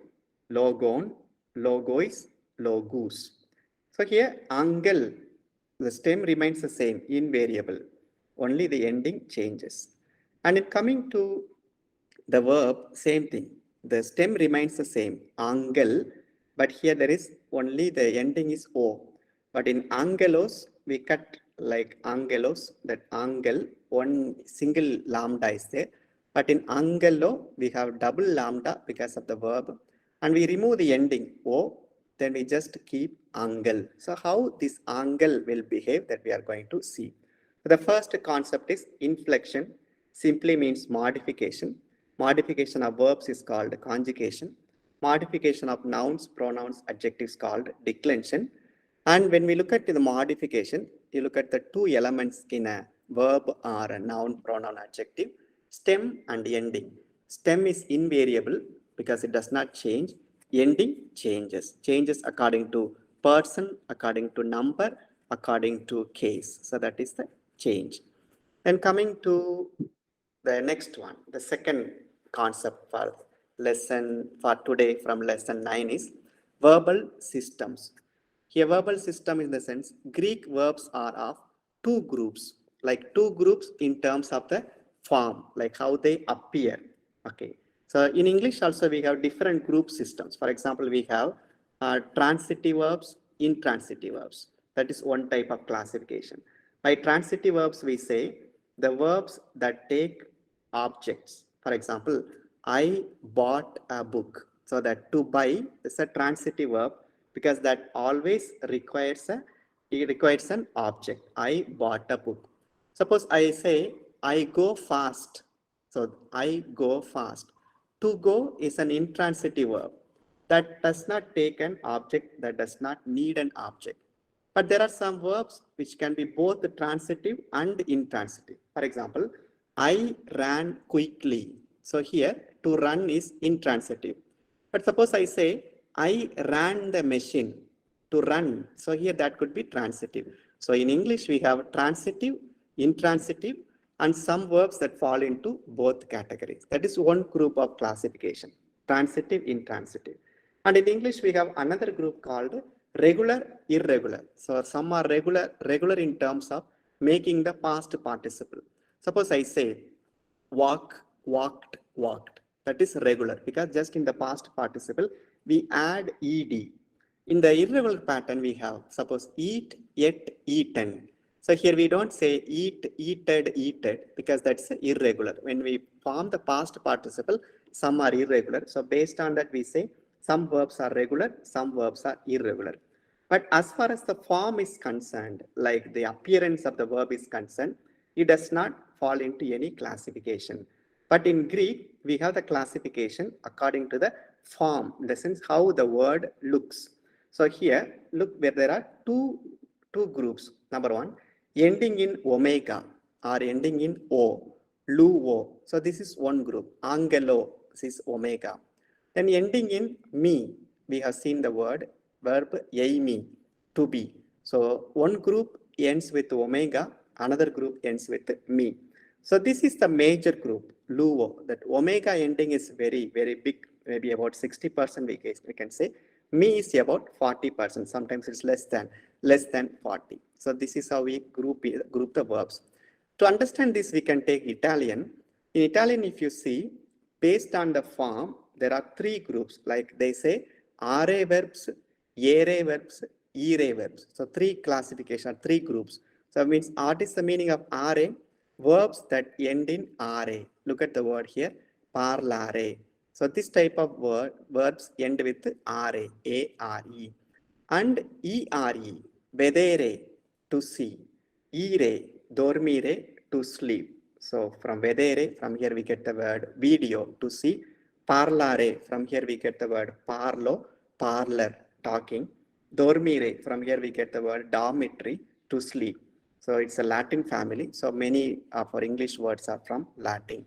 logon, logois, logus. So here, angel, the stem remains the same, invariable. Only the ending changes. And in coming to the verb, same thing. The stem remains the same, angel, but here there is only the ending is O. But in angelos, we cut like angelos, that angel, one single lambda is there. But in angelo, we have double lambda because of the verb. And we remove the ending O, then we just keep angel. So how this angel will behave, that we are going to see. The first concept is inflection, simply means modification. Modification of verbs is called conjugation. Modification of nouns, pronouns, adjectives called declension. And when we look at the modification, you look at the two elements in a verb or a noun, pronoun, adjective, stem and ending. Stem is invariable because it does not change. Ending changes. Changes according to person, according to number, according to case. So that is the change. And coming to the next one, the second concept for lesson for today from lesson 9 is verbal systems. Here verbal system in the sense Greek verbs are of two groups, like two groups in terms of the form, like how they appear. Okay. So in English also we have different group systems. For example, we have transitive verbs, intransitive verbs. That is one type of classification. By transitive verbs, we say the verbs that take objects. For example, I bought a book. So that to buy is a transitive verb because that always requires an object. I bought a book. Suppose I say I go fast. So I go fast. To go is an intransitive verb that does not take an object, that does not need an object. But there are some verbs which can be both transitive and intransitive. For example, I ran quickly. So here to run is intransitive. But suppose I say I ran the machine. To run. So here that could be transitive. So in English we have transitive, intransitive, and some verbs that fall into both categories. That is one group of classification, transitive, intransitive. And in English we have another group called regular, irregular. So some are regular in terms of making the past participle. Suppose I say walk, walked, walked. That is regular because just in the past participle we add ed. In the irregular pattern we have, suppose eat, ate, eaten. So here we don't say eat, eated, eated because that's irregular. When we form the past participle, some are irregular. So based on that we say some verbs are regular, some verbs are irregular. But as far as the form is concerned, like the appearance of the verb is concerned, it does not fall into any classification. But in Greek, we have the classification according to the form, in the sense how the word looks. So here, look where there are two groups. Number one, ending in omega or ending in o, luo. So this is one group. Angelo, this is omega. Then ending in me, we have seen the verb eimi, to be. So one group ends with omega, another group ends with me. So this is the major group, luo. That omega ending is very, very big, maybe about 60% we can say. Me is about 40%. Sometimes it's less than 40. So this is how we group the verbs. To understand this, we can take Italian. In Italian, if you see, based on the form, there are three groups. Like they say, are verbs, ere verbs, ire verbs. So three classification, three groups. So it means, what is the meaning of are? Verbs that end in are. Look at the word here, parlare. So this type of verbs end with are, A-R-E. And E-R-E, vedere, to see. Ire, dormire, to sleep. So from vedere, from here we get the word video, to see. Parlare, from here we get the word parlo, parlor, talking. Dormire, from here we get the word dormitory, to sleep. So it's a Latin family. So many of our English words are from Latin.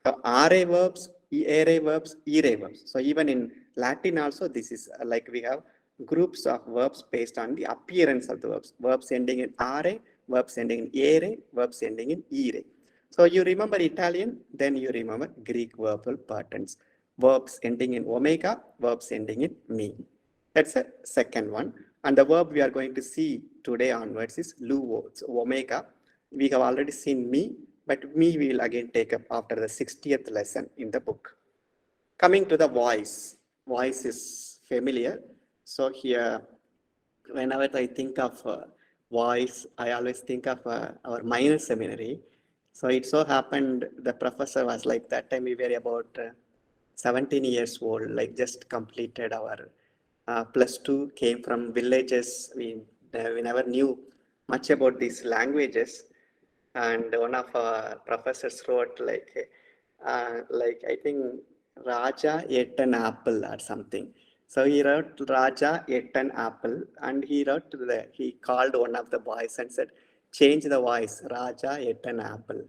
So are verbs, ere verbs, ire verbs. So even in Latin also, this is like we have groups of verbs based on the appearance of the verbs. Verbs ending in are, verbs ending in ere, verbs ending in ire. So you remember Italian, then you remember Greek verbal patterns. Verbs ending in omega, verbs ending in me. That's the second one. And the verb we are going to see today onwards is luo. It's omega. We have already seen me, but me we will again take up after the 60th lesson in the book. Coming to the voice. Voice is familiar. So here, whenever I think of voice, I always think of our minor seminary. So it so happened the professor was like, that time we were about 17 years old, like just completed our +2, came from villages. We never knew much about these languages. And one of our professors wrote like I think Raja ate an apple or something. So he wrote Raja ate an apple, and he called one of the boys and said, change the voice, Raja ate an apple.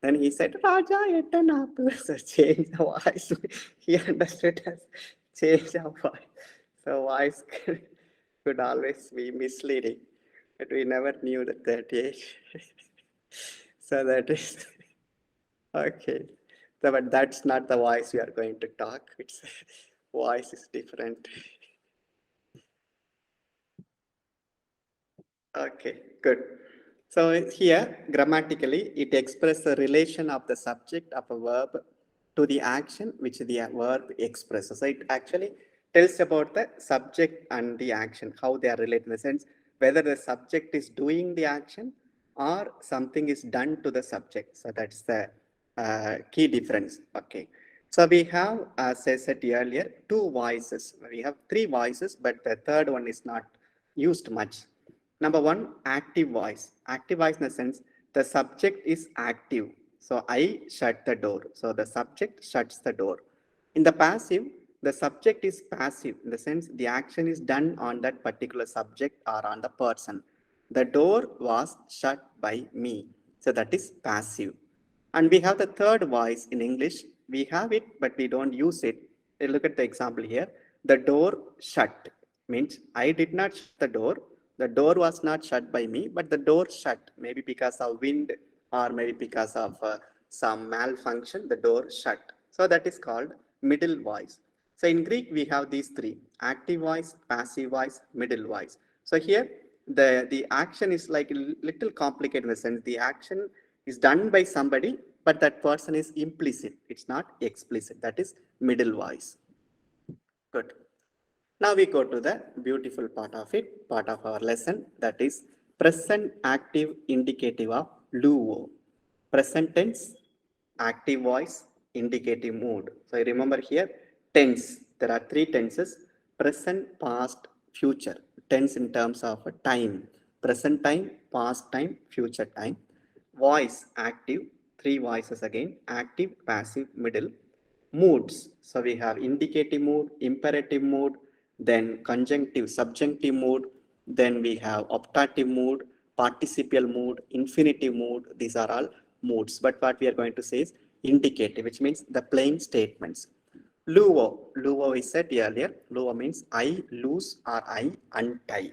Then he said, Raja ate an apple. So change the voice. He understood as change the voice. So voice could always be misleading, but we never knew that age. So that is okay. So, but that's not the voice we are going to talk. It's voice is different. Okay, good. So here, grammatically, it expresses the relation of the subject of a verb to the action which the verb expresses. So it actually tells about the subject and the action, how they are related, in the sense whether the subject is doing the action or something is done to the subject. So that's the key difference. Okay. So we have, as I said earlier, two voices. We have three voices, but the third one is not used much. Number one, active voice. Active voice in the sense the subject is active. So I shut the door. So the subject shuts the door. In the passive, the subject is passive in the sense the action is done on that particular subject or on the person. The door was shut by me. So that is passive. And we have the third voice in English. We have it, but we don't use it. Look at the example here. The door shut means I did not shut the door. The door was not shut by me, but the door shut. Maybe because of wind or maybe because of some malfunction, the door shut. So that is called middle voice. So in Greek, we have these three: active voice, passive voice, middle voice. So here, the action is like a little complicated in the sense the action is done by somebody, but that person is implicit. It's not explicit. That is middle voice. Good. Now we go to the beautiful part of it, part of our lesson, that is present active indicative of luo. Present tense, active voice, indicative mood. So you remember here, tense. There are three tenses: present, past, future. Tense in terms of time. Present time, past time, future time. Voice, active. Three voices again: active, passive, middle. Moods. So we have indicative mood, imperative mood, then conjunctive, subjunctive mood, then we have optative mood, participial mood, infinitive mood. These are all moods. But what we are going to say is indicative, which means the plain statements. Luo. Luo we said earlier. Luo means I lose or I untie.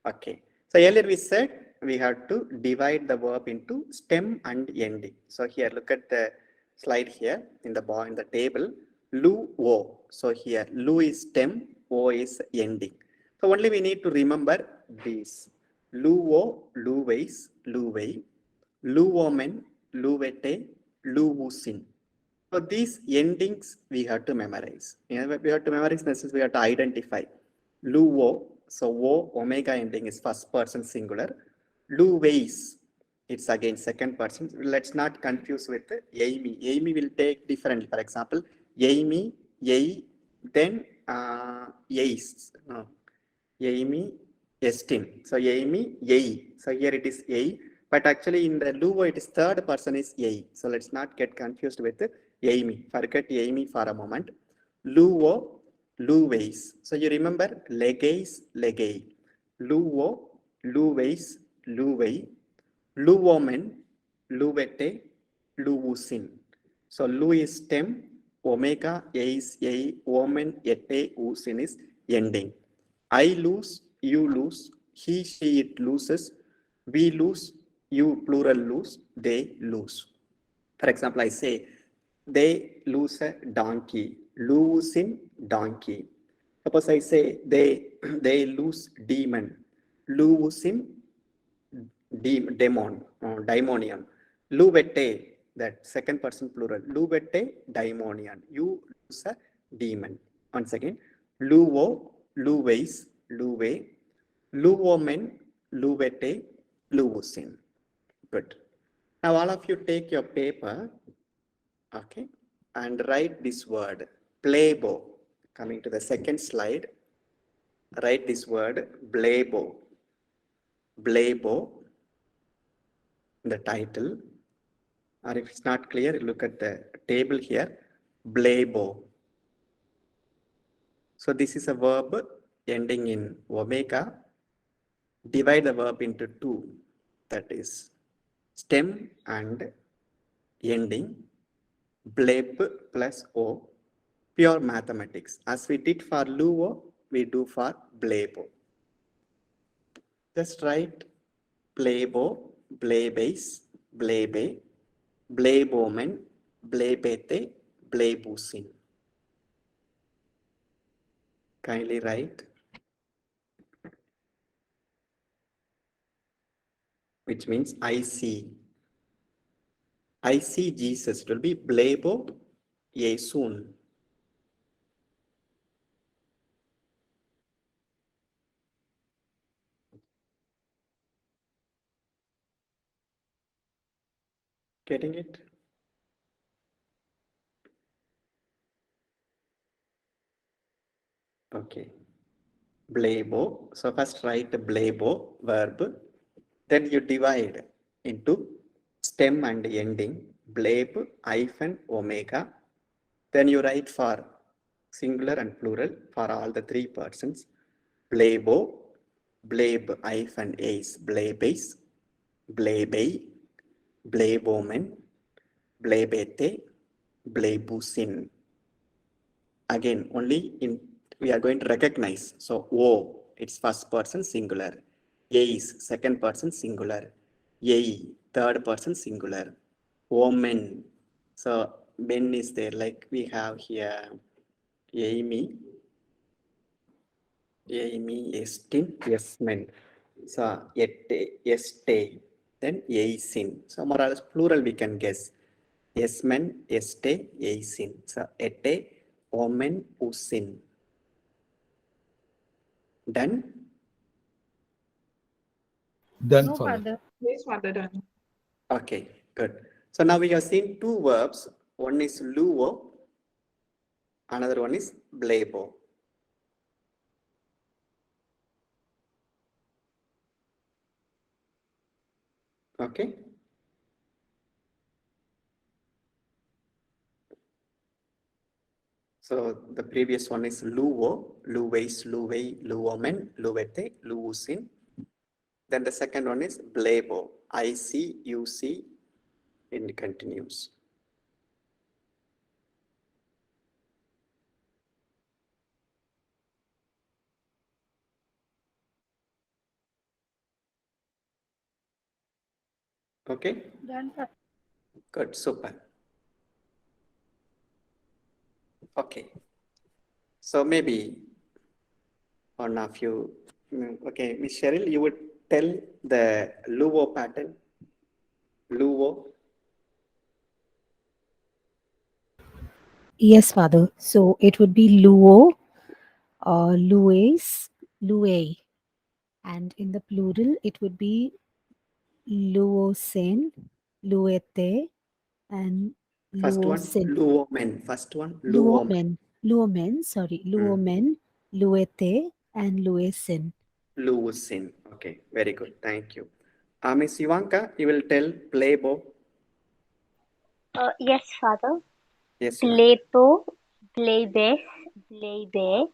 Okay. So earlier we said we have to divide the verb into stem and ending. So here, look at the slide here in the table. Lu o. So here, lu is stem, O is ending. So only we need to remember these. Luo, luweis, luwei, luomen, luwete, luwusin. So these endings we have to memorize. We have to memorize this, we have to identify. Luo, so O, omega ending is first person singular. Luweis, it's again second person. Let's not confuse with Amy. Amy will take differently. For example, Amy, Yei, then Yeis. No. Amy, Estin. So Amy, Yei. So here it is Yei. But actually in the Luo, it is third person is Yei. So let's not get confused with Amy. Forget Amy for a moment. Luo, luweis. So you remember legeis, legei. Luo, luweis, luwei. Luomen, luwete, luwusin. So lu is stem, omega, is a, omen, ete, usin is ending. I lose, you lose, he, she, it loses, we lose, you plural lose, they lose. For example, I say, they lose a donkey, losing donkey. Suppose I say, they lose demon, losing demon, daimonion. Luvete, that second person plural, luvete, daimonion. You lose a demon. Once again, luvo, luveis, luve, luvomen, luvete, luvusin. Good. Now all of you take your paper, okay, and write this word, plebo. Coming to the second slide, write this word, blebo. Blebo, the title, or if it's not clear, look at the table here, blebo. So this is a verb ending in omega. Divide the verb into two, that is stem and ending, bleb plus o, pure mathematics. As we did for luo, we do for blebo. Just write blebo, blebase, blebe, blebomen, blebete, blebusin. Kindly write, which means I see. I see Jesus. It will be blebo Yesun. Getting it? Okay. Blebo. So first write blebo verb. Then you divide into stem and ending. Bleb hyphen omega. Then you write for singular and plural for all the three persons. Blebo, bleb hyphen ace, blebase, blebei, blebomen, blebete, blebusin. Again, only in we are going to recognize. So O, it's first person singular. Ace, second person singular. Yei, third person singular. Omen. So men is there, like we have here Amy, Estin, yes men. So ete, este, then Eisin. So more or less plural we can guess. Yes men, este, Eisin. So ete, omen, usin. Done? Done, No, Father. Father. Yes, Father, done. Okay, good. So now we have seen two verbs. One is luo, another one is blebo. Okay. So the previous one is luo, luweis, luwei, luomen, luwete, luusin. Then the second one is blebo, I see, you see, it continues. Okay, Done, Father. good, super. Okay, so maybe One of you. Okay, Miss Cheryl, you would tell the Luo pattern. Luo. Yes, Father. So it would be Luo, Lues, Lue. And in the plural, it would be Luosen, Luete, and First one, Luosin. Luomen. First one, Luomen, Luomen, Luete, and Luesin. Luosin. Okay, very good. Thank you. Miss Ivanka, you will tell Playbo. Yes, Father. Yes, you are. Blepo, Blebes, Blebe,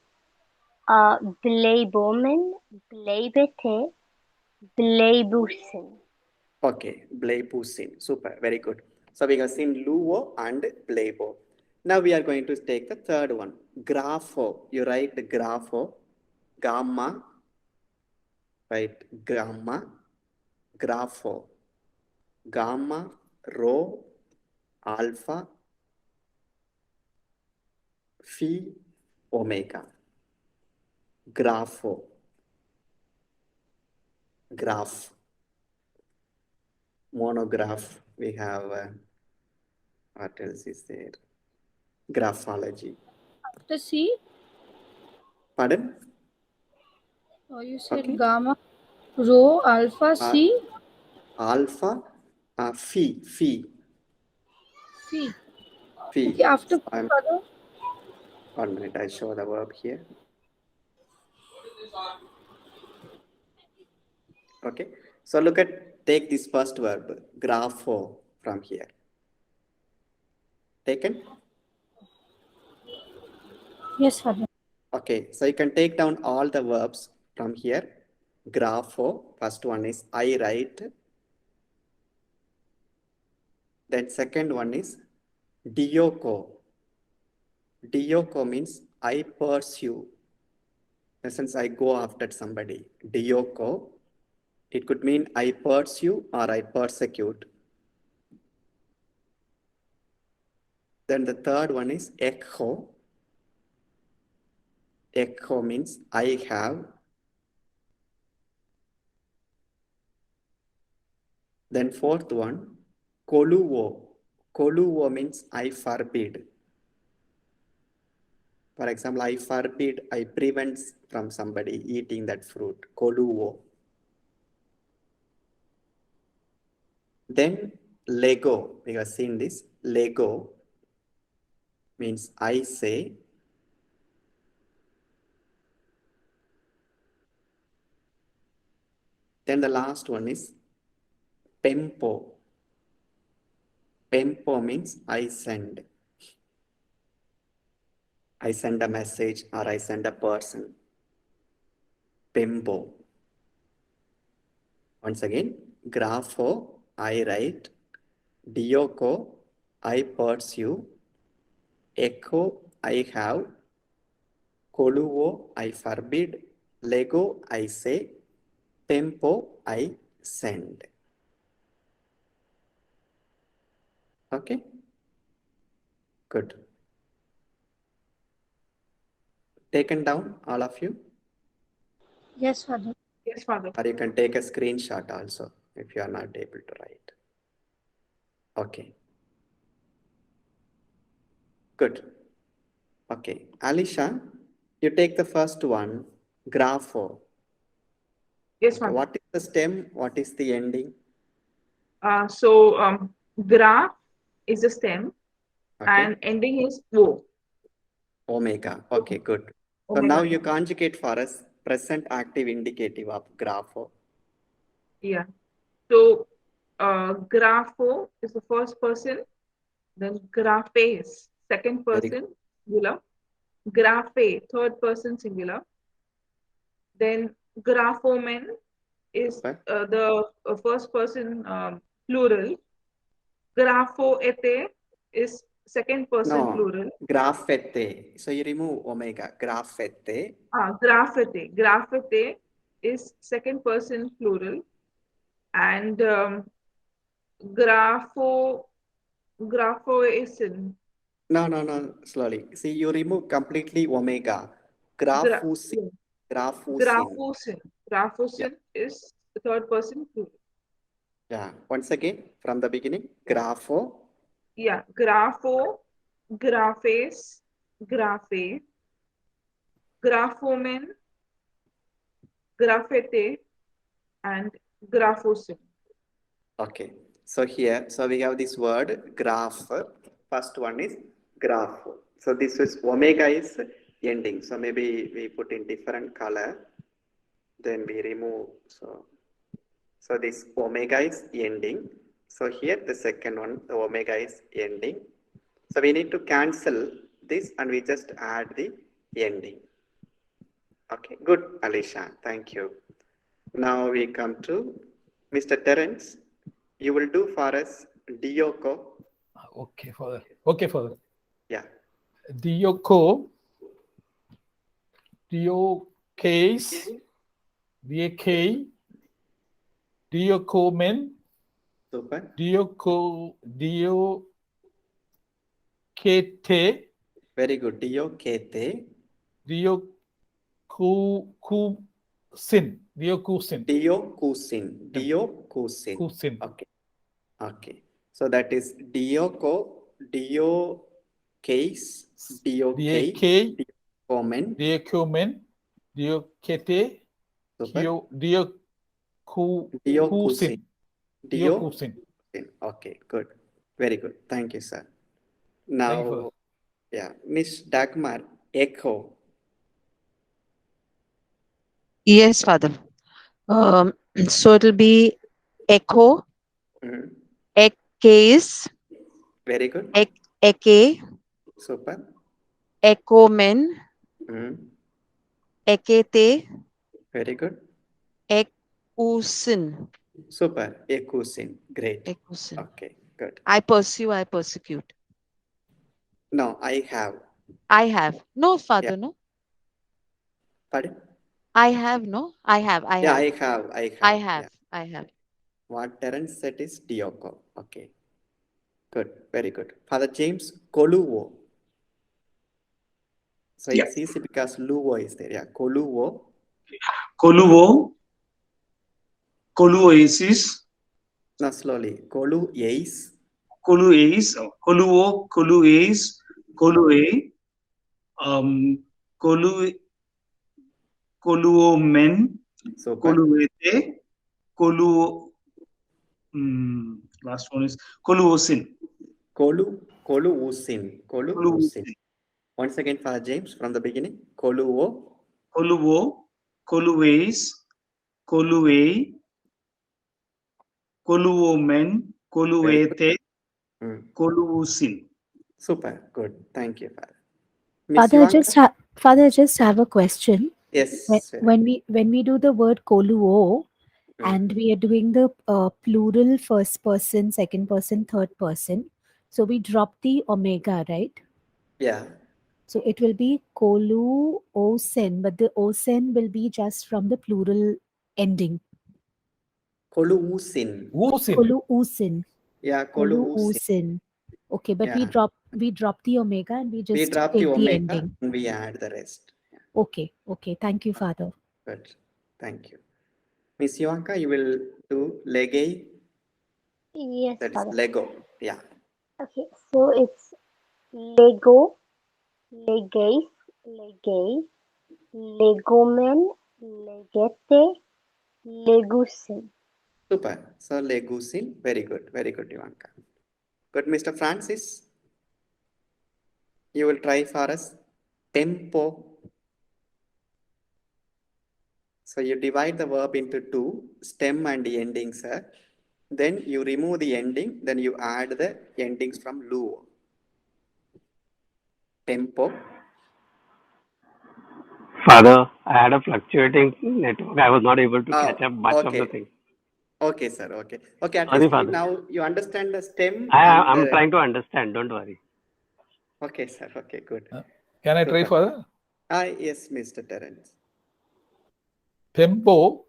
Blebomen, Blebete, Blebusin. Okay, Blebusin. Super, very good. So we have seen Luo and Playbo. Now we are going to take the third one. Grapho. You write grapho. Gamma. Right, gamma. Grapho. Gamma, rho, alpha, phi, omega. Grapho. Graph. Monograph. We have, what else is there? Graphology. After C, Pardon? you said Okay. gamma, rho, alpha, C, Alpha, phi. C. Phi. Okay, after I'm, Father. 1 minute, I show the verb here. Okay. So look at, take this first verb, grapho, from here. Taken? Yes, Father. Okay, so you can take down all the verbs from here. Grapho, first one is I write. Then second one is dioko. Dioko means I pursue. In the sense I go after somebody. Dioko, it could mean I pursue or I persecute. Then the third one is echo. Echo means I have. Then fourth one, koluo. Koluo means I forbid. For example, I forbid, I prevent from somebody eating that fruit. Koluo. Then Lego. We have seen this. Lego means I say. Then the last one is Pempo. Pempo means I send. I send a message or I send a person. Pempo. Once again, grapho, I write. Dioko, I pursue. Echo, I have. Koluo, I forbid. Lego, I say. Tempo, I send. Okay? Good. Taken down, all of you? Yes, Father. Yes, Father. Or you can take a screenshot also if you are not able to write. Okay. Good. Okay. Alisha, you take the first one, grapho. Yes, Okay. Father. What is the stem? What is the ending? Graph is the stem Okay. and ending is O. Omega. Okay, good. So Omega. now you conjugate for us present active indicative of grapho. Yeah. So grapho is the first person, then graphes, second Very good. person, singular. Graphe, third person, singular. Then graphomen is Super. the first person plural. Graphoete is second person No, plural. graphete. So you remove omega. Graphete. Graphete. Graphete is second person plural. And graphoisin. No. Slowly. See, you remove completely omega. Gra- Graphusin. yeah. Graphosin. Graphosin is the third person plural. Yeah. Once again, from the beginning. Grapho. Yeah. Grapho, graphes, graphe, graphomen, graphete, and graphosin. Okay. So here, so we have this word graph. First one is graph. So this is omega is ending. So maybe we put in different color. Then we remove. So this omega is ending. So here the second one, the omega is ending. So we need to cancel this and we just add the ending. Okay, good, Alicia. Thank you. Now we come to Mr. Terence. You will do for us Dioko. Okay, Father. Okay, Father. Yeah. Dioko, Diokase, Diak, Diokomen, Super. Diokete, Very good. Diokete. Diokusin, Diokusin, Diokusin. Diokusin. Kusin. Okay. Okay. So that is Dioko, Diocase, Diokate, Diak, Diokomen. Diokomen, Diokete, Super. Diokusin, Diokusin. Diokusin. Okay, good. Very good. Thank you, sir. Thank you, Now, Father. yeah, Miss Dagmar, echo. Yes, Father. So it'll be echo, Mhm. case, Very good. eke, Super. echomen, Mhm. ekete, Very good. ekusin. Super. Ekusin. Great. Ekusin. Okay, good. I pursue, I persecute. No, I have. I have. No, Father, no. Pardon? I have, no. I have. Yeah, I have. Yeah. I have. What Terence said is Dioko. Okay. Good. Very good. Father James, Koluwo. So Yeah. it's easy because Luwo is there. Yeah. Koluwo. Koluoasis, No, slowly. Kolueis. Koluoase, Kolue, Koluomen, Super. Koluete, last one is Koluosin. Koluusin. Koluosin. Once again, Father James, from the beginning. Koluwo. Koluo, Koluase, Kolue, Koluomen, Koluete, Koluusin. Super. Good. Thank you, Father. Miss Father, Ivanka? Father, I just have a question. Yes. When we do the word koluo, and we are doing the plural first person, second person, third person, so we drop the omega, right? Yeah. So it will be kolu osen, but the osen will be just from the plural ending. Koluusin. Kolu usin. Yeah, Kolu Koluusin. usin. Okay, but Yeah. we drop the omega and we just We drop take the the omega ending. and we add the rest. Okay. Thank you, Father. Good. Thank you. Miss Ivanka, you will do lege. Yes, That is Father. Lego. Yeah. Okay, so it's Lego, Legase, Legay, Legomen, Legete, Legusin. Super. So Legusin. Very good. Very good, Ivanka. Good, Mr. Francis. You will try for us. Tempo. So you divide the verb into two, stem and the ending, sir. Then you remove the ending, then you add the endings from luo. Tempo. Father, I had a fluctuating network. I was not able to catch up much of the thing. Okay, sir. Okay. Okay, at Sorry, least Father. now you understand the stem. I'm trying to understand. Don't worry. Okay, sir. Okay, good. Can I try, Father? Yes, Mr. Terence. Pempo,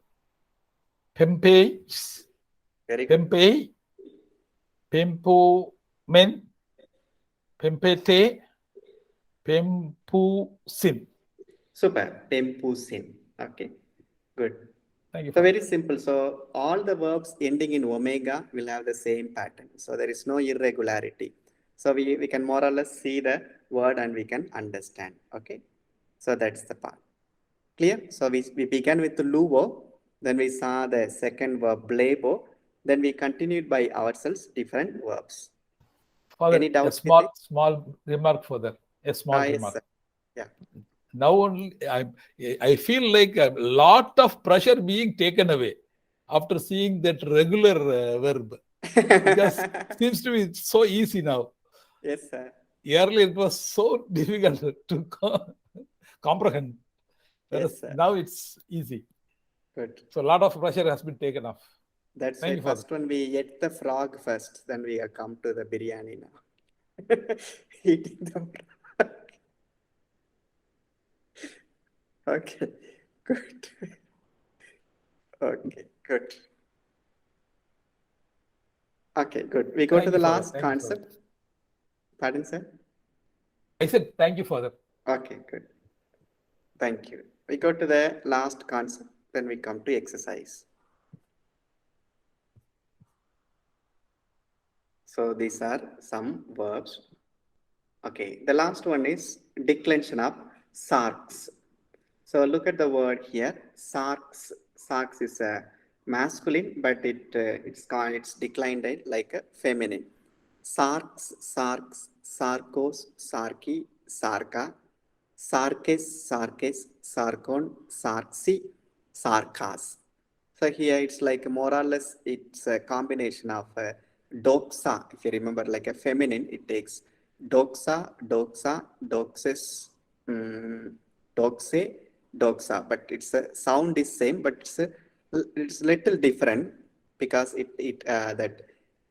Pempe, Very good. Pempe, Pempo men, Pempete, Pempusin. Super. Tempusin. Okay, good. Thank you. So Father. very simple. So all the verbs ending in omega will have the same pattern. So there is no irregularity. So we can more or less see the word and we can understand. Okay. So that's the part. Clear? So we began with the luvo, then we saw the second verb blebo, then we continued by ourselves different verbs. Father, Any doubts a with it? small remark for that. A small Yes, remark. sir. Yeah. Now only I feel like a lot of pressure being taken away after seeing that regular verb, because it seems to be so easy now. Yes, sir. Earlier it was so difficult to comprehend, whereas Yes, sir. now it's easy. Good. So a lot of pressure has been taken off. That's Thank why you, Father. first one we ate the frog first, then we have come to the biryani now. Eating the frog. Okay, good. Okay, good. Okay, good. We go Thank to the you, Father. last Thank you, concept. Pardon, sir? I said thank you, Father. Okay, good. Thank you. We go to the last concept, then we come to exercise. So these are some verbs. Okay, the last one is declension of sarks. So look at the word here. Sarks. Sarks is a masculine, but it's declined like a feminine. Sarks, sarks, sarkos, sarki, sarka, sarkes, sarkes, sarkon, sarksi, sarkas. So here it's like more or less it's a combination of doxa. If you remember, like a feminine, it takes doxa, doxa, doxes, doxe, doxa. But it's a sound is same, but it's little different because that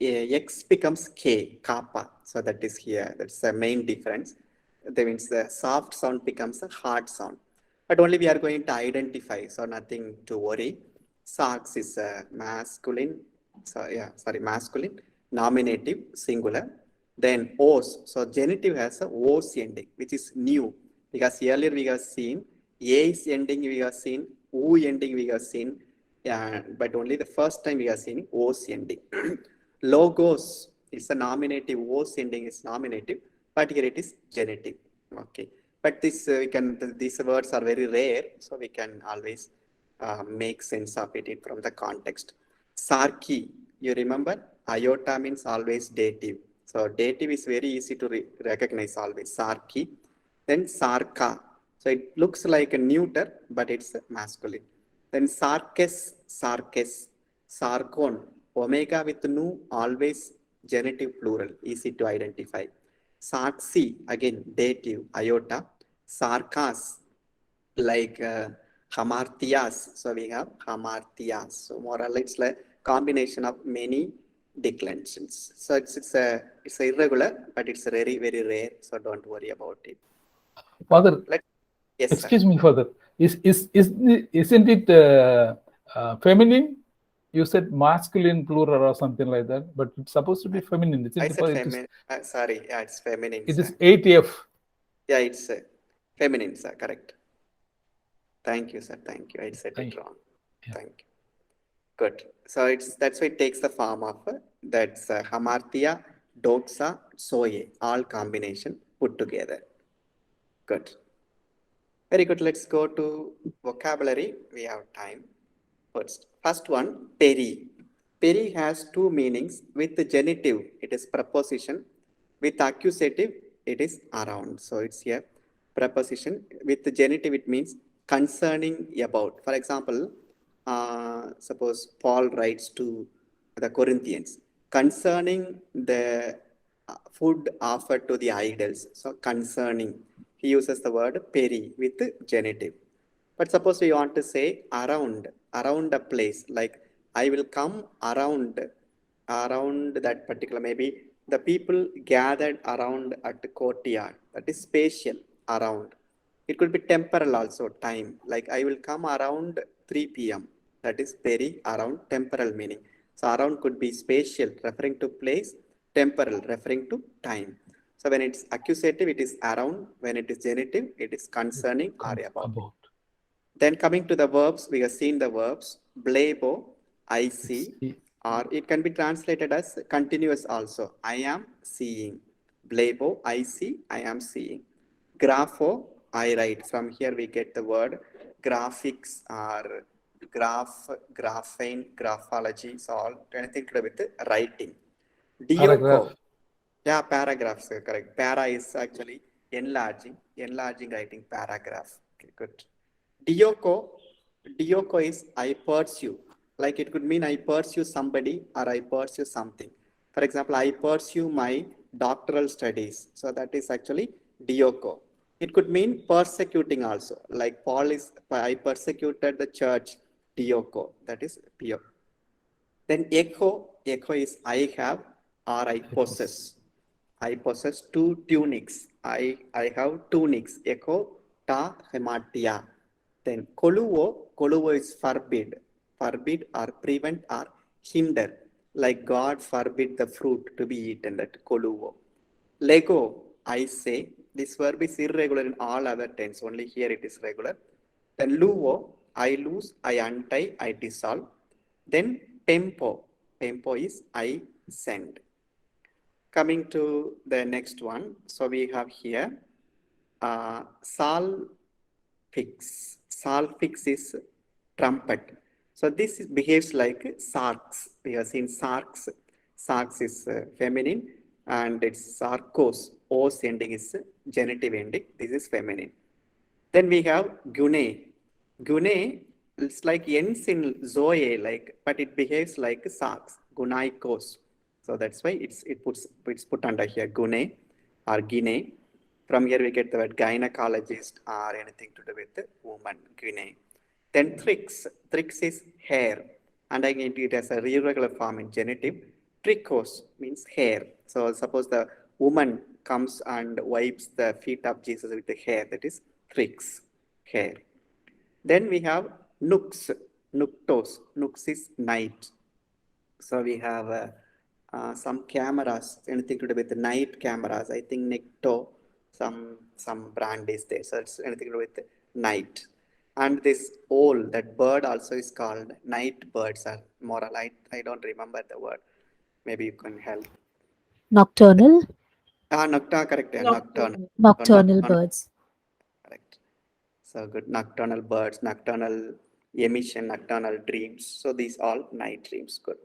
x becomes k, kappa. So that is here. That's the main difference. That means the soft sound becomes a hard sound. But only we are going to identify, so nothing to worry. Sarks is a masculine, masculine, nominative, singular. Then os, so genitive has a os ending, which is new, because earlier we have seen a is ending, we have seen u ending, we have seen, but only the first time we are seeing os ending. Logos is a nominative, os ending is nominative, but here it is genitive. Okay, but these words are very rare, so we can always make sense of it from the context. Sarki, you remember, iota means always dative. So dative is very easy to recognize always. Sarki. Then sarka. So it looks like a neuter, but it's masculine. Then sarkes, sarkes, sarkon. Omega with nu, always genitive plural, easy to identify. Sarksi, again dative, iota. Sarkas, like hamartias. So we have hamartias. So more or less it's like combination of many declensions. So it's irregular, but it's very, very rare. So don't worry about it. Father, yes, excuse sir. me, Father. Isn't it feminine? You said masculine plural or something like that, but it's supposed to be feminine. I said feminine. Sorry, yeah, it's feminine. It is 8F. Yeah, it's feminine, sir. Correct. Thank you, sir. Thank you. I said it wrong. Yeah. Thank you. Good. So that's why it takes the form of that's hamartia, doxa, soye, all combination put together. Good. Very good. Let's go to vocabulary. We have time. First one, peri. Peri has two meanings. With the genitive, it is preposition. With accusative, it is around. So it's here preposition. With the genitive, it means concerning about. For example, suppose Paul writes to the Corinthians concerning the food offered to the idols. So concerning, he uses the word peri with the genitive. But suppose we want to say around a place, like I will come around that particular, maybe the people gathered around at the courtyard. That is spatial, around. It could be temporal also, time. Like I will come around 3 p.m. That is very around, temporal meaning. So around could be spatial, referring to place, temporal, referring to time. So when it's accusative, it is around. When it is genitive, it is concerning or about. Then coming to the verbs, we have seen the verbs. Blebo, I see, or it can be translated as continuous also. I am seeing. Blebo, I see, I am seeing. Grapho, I write. From here we get the word graphics or graphane, graphology, so all anything to do with writing. Dioko, Paragraph. yeah, paragraphs, correct. Para is actually enlarging writing paragraph. Okay, good. Dioko is I pursue. Like it could mean I pursue somebody or I pursue something. For example, I pursue my doctoral studies. So that is actually dioko. It could mean persecuting also. Like Paul is, I persecuted the church, dioko. That is pio. Then echo is I have or I possess. I possess two tunics. I have tunics. Echo ta hematia. Then koluvo is forbid. Forbid or prevent or hinder. Like God forbid the fruit to be eaten. That koluvo. Lego, I say. This verb is irregular in all other tense. Only here it is regular. Then luvo, I lose, I untie, I dissolve. Then tempo is I send. Coming to the next one, so we have here salfix. Salfix is trumpet. So this behaves like sarks. We have seen sarks. Sarks is feminine and it's sarkos. Os ending is genitive ending. This is feminine. Then we have gune. Gune, it's like ends in zoe, like, but it behaves like sarks. Gunaikos. So that's why it's put under here gune or gine. From here we get the word gynecologist or anything to do with the woman, gine. Then trix. Trix is hair. And again it has a irregular form in genitive. Tricos means hair. So suppose the woman comes and wipes the feet of Jesus with the hair, that is trix, hair. Then we have nux, nuktos. Nux is night. So we have some cameras, anything to do with the night cameras. I think Necto, some brand is there. So it's anything to do with night. And this owl, that bird also is called night birds or moral. I don't remember the word. Maybe you can help. Nocturnal? Nocturnal, correct. Yeah, nocturnal. Nocturnal birds. Correct. So good. Nocturnal birds, nocturnal emission, nocturnal dreams. So these all night dreams. Good.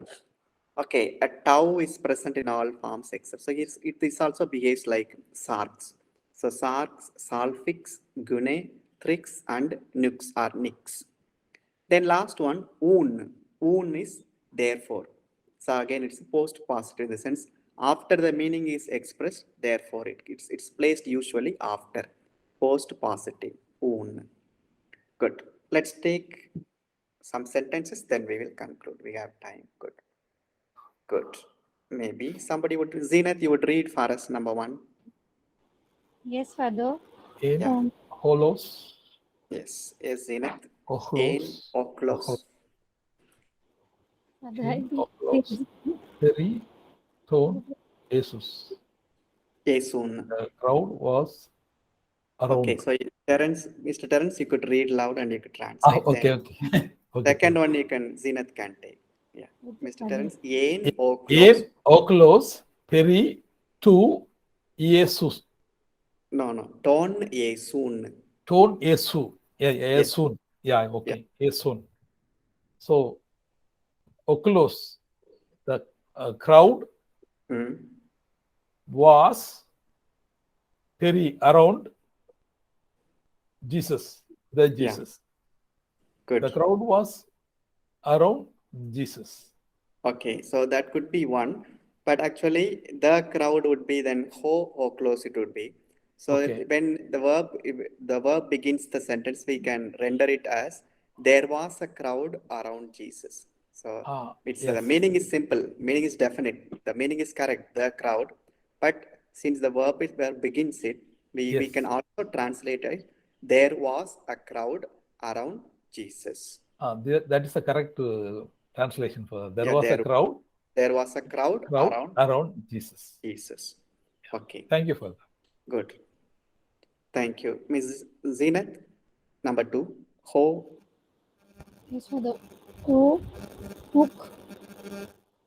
Okay, a tau is present in all forms except. So it also behaves like sarks. So sarks, salfix, gune, trix, and nux or nix. Then last one, un. Un is therefore. So again, it's post positive in the sense after the meaning is expressed, therefore it's placed usually after. Post positive, un. Good. Let's take some sentences, then we will conclude. We have time. Good. Good. Maybe somebody would, Zenith, you would read for us number one. Yes, Father. In holos. Yes, Zenith. Ochlos. Oklos. Ochlos. Peri. Ton. Jesus. Yesun. The crowd was around. Okay, so Mr. Terence, you could read loud and you could translate. Okay, then okay. Okay. Second one you can, Zenith can take. Yeah. Mr. Terence, In Oklos. Ochlos. Peri. To. Jesus. No. Ton Yesun. Ton Yesu. Yeah, Yesun. Yeah, okay. Yesun. So, Ochlos, the crowd was around Jesus, the Jesus. Good. The crowd was around Jesus. Okay, so that could be one, but actually the crowd would be then how close it would be. So when the verb begins the sentence, we can render it as there was a crowd around Jesus. So the meaning is simple, meaning is definite, the meaning is correct, the crowd. But since the verb begins it, we can also translate it, there was a crowd around Jesus. That is the correct translation for there was a crowd. There was a crowd around Jesus. Okay. Thank you for that. Good. Thank you. Ms. Zenith, number two. Ho, Yes, Father. O, hook,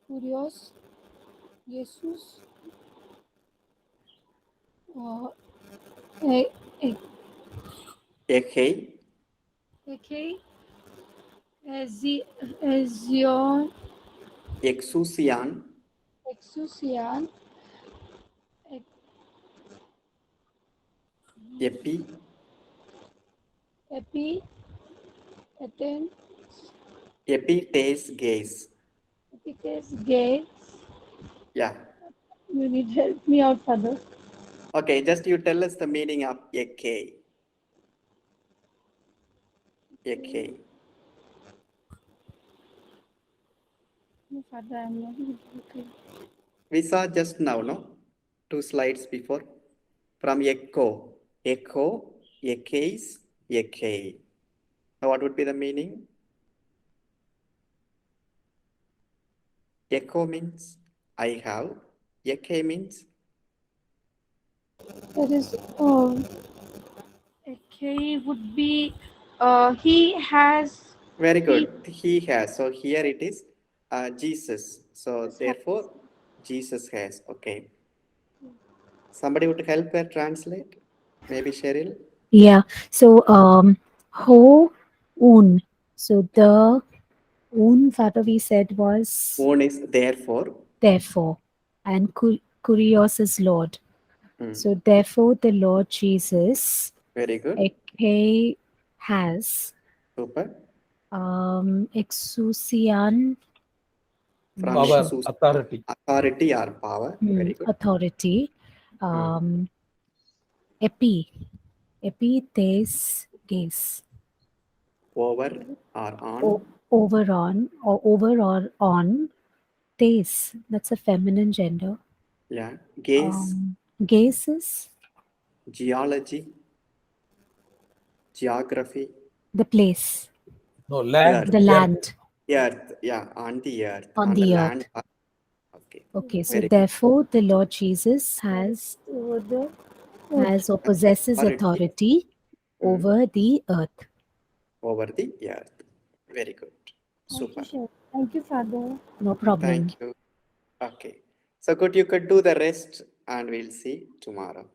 curious, Jesus, e, e, Ehe, okay, Ezion, Exousian, Exousian, Epi, Epi, Eten, Epites gaze. Epicus, Gay. Yeah. You need help me out, Father. Okay, just you tell us the meaning of Eke. Eke. No, Father, I'm not okay. We saw just now, no? 2 slides before. From echo. Echo, ekes, eke. Now what would be the meaning? Echo means I have. Eke means That is, okay, would be, he has, very he good. He has. So here it is Jesus. So has, therefore Jesus has. Okay. Somebody would help her translate? Maybe Cheryl? Yeah. So ho un. So the un, Father, we said was One is therefore. therefore, and kurios is Lord. Hmm. So therefore, the Lord Jesus, Very good. Eke has Super. exousian From Power, exousia, authority. authority or power. Very good. authority. Epi tes gaze. Over or on. Over on tes. That's a feminine gender. Yeah. Gaze, Gaze is geology, geography, the place, No, land. earth. the land Earth. Yeah, on the earth. on On the the land. earth. Okay. Okay, so Very good. therefore the Lord Jesus has or possesses authority over the earth. Over the earth. Very good. thank Super. you, sir. Thank you, Father. No problem. Thank you. Okay. So you could do the rest and we'll see tomorrow.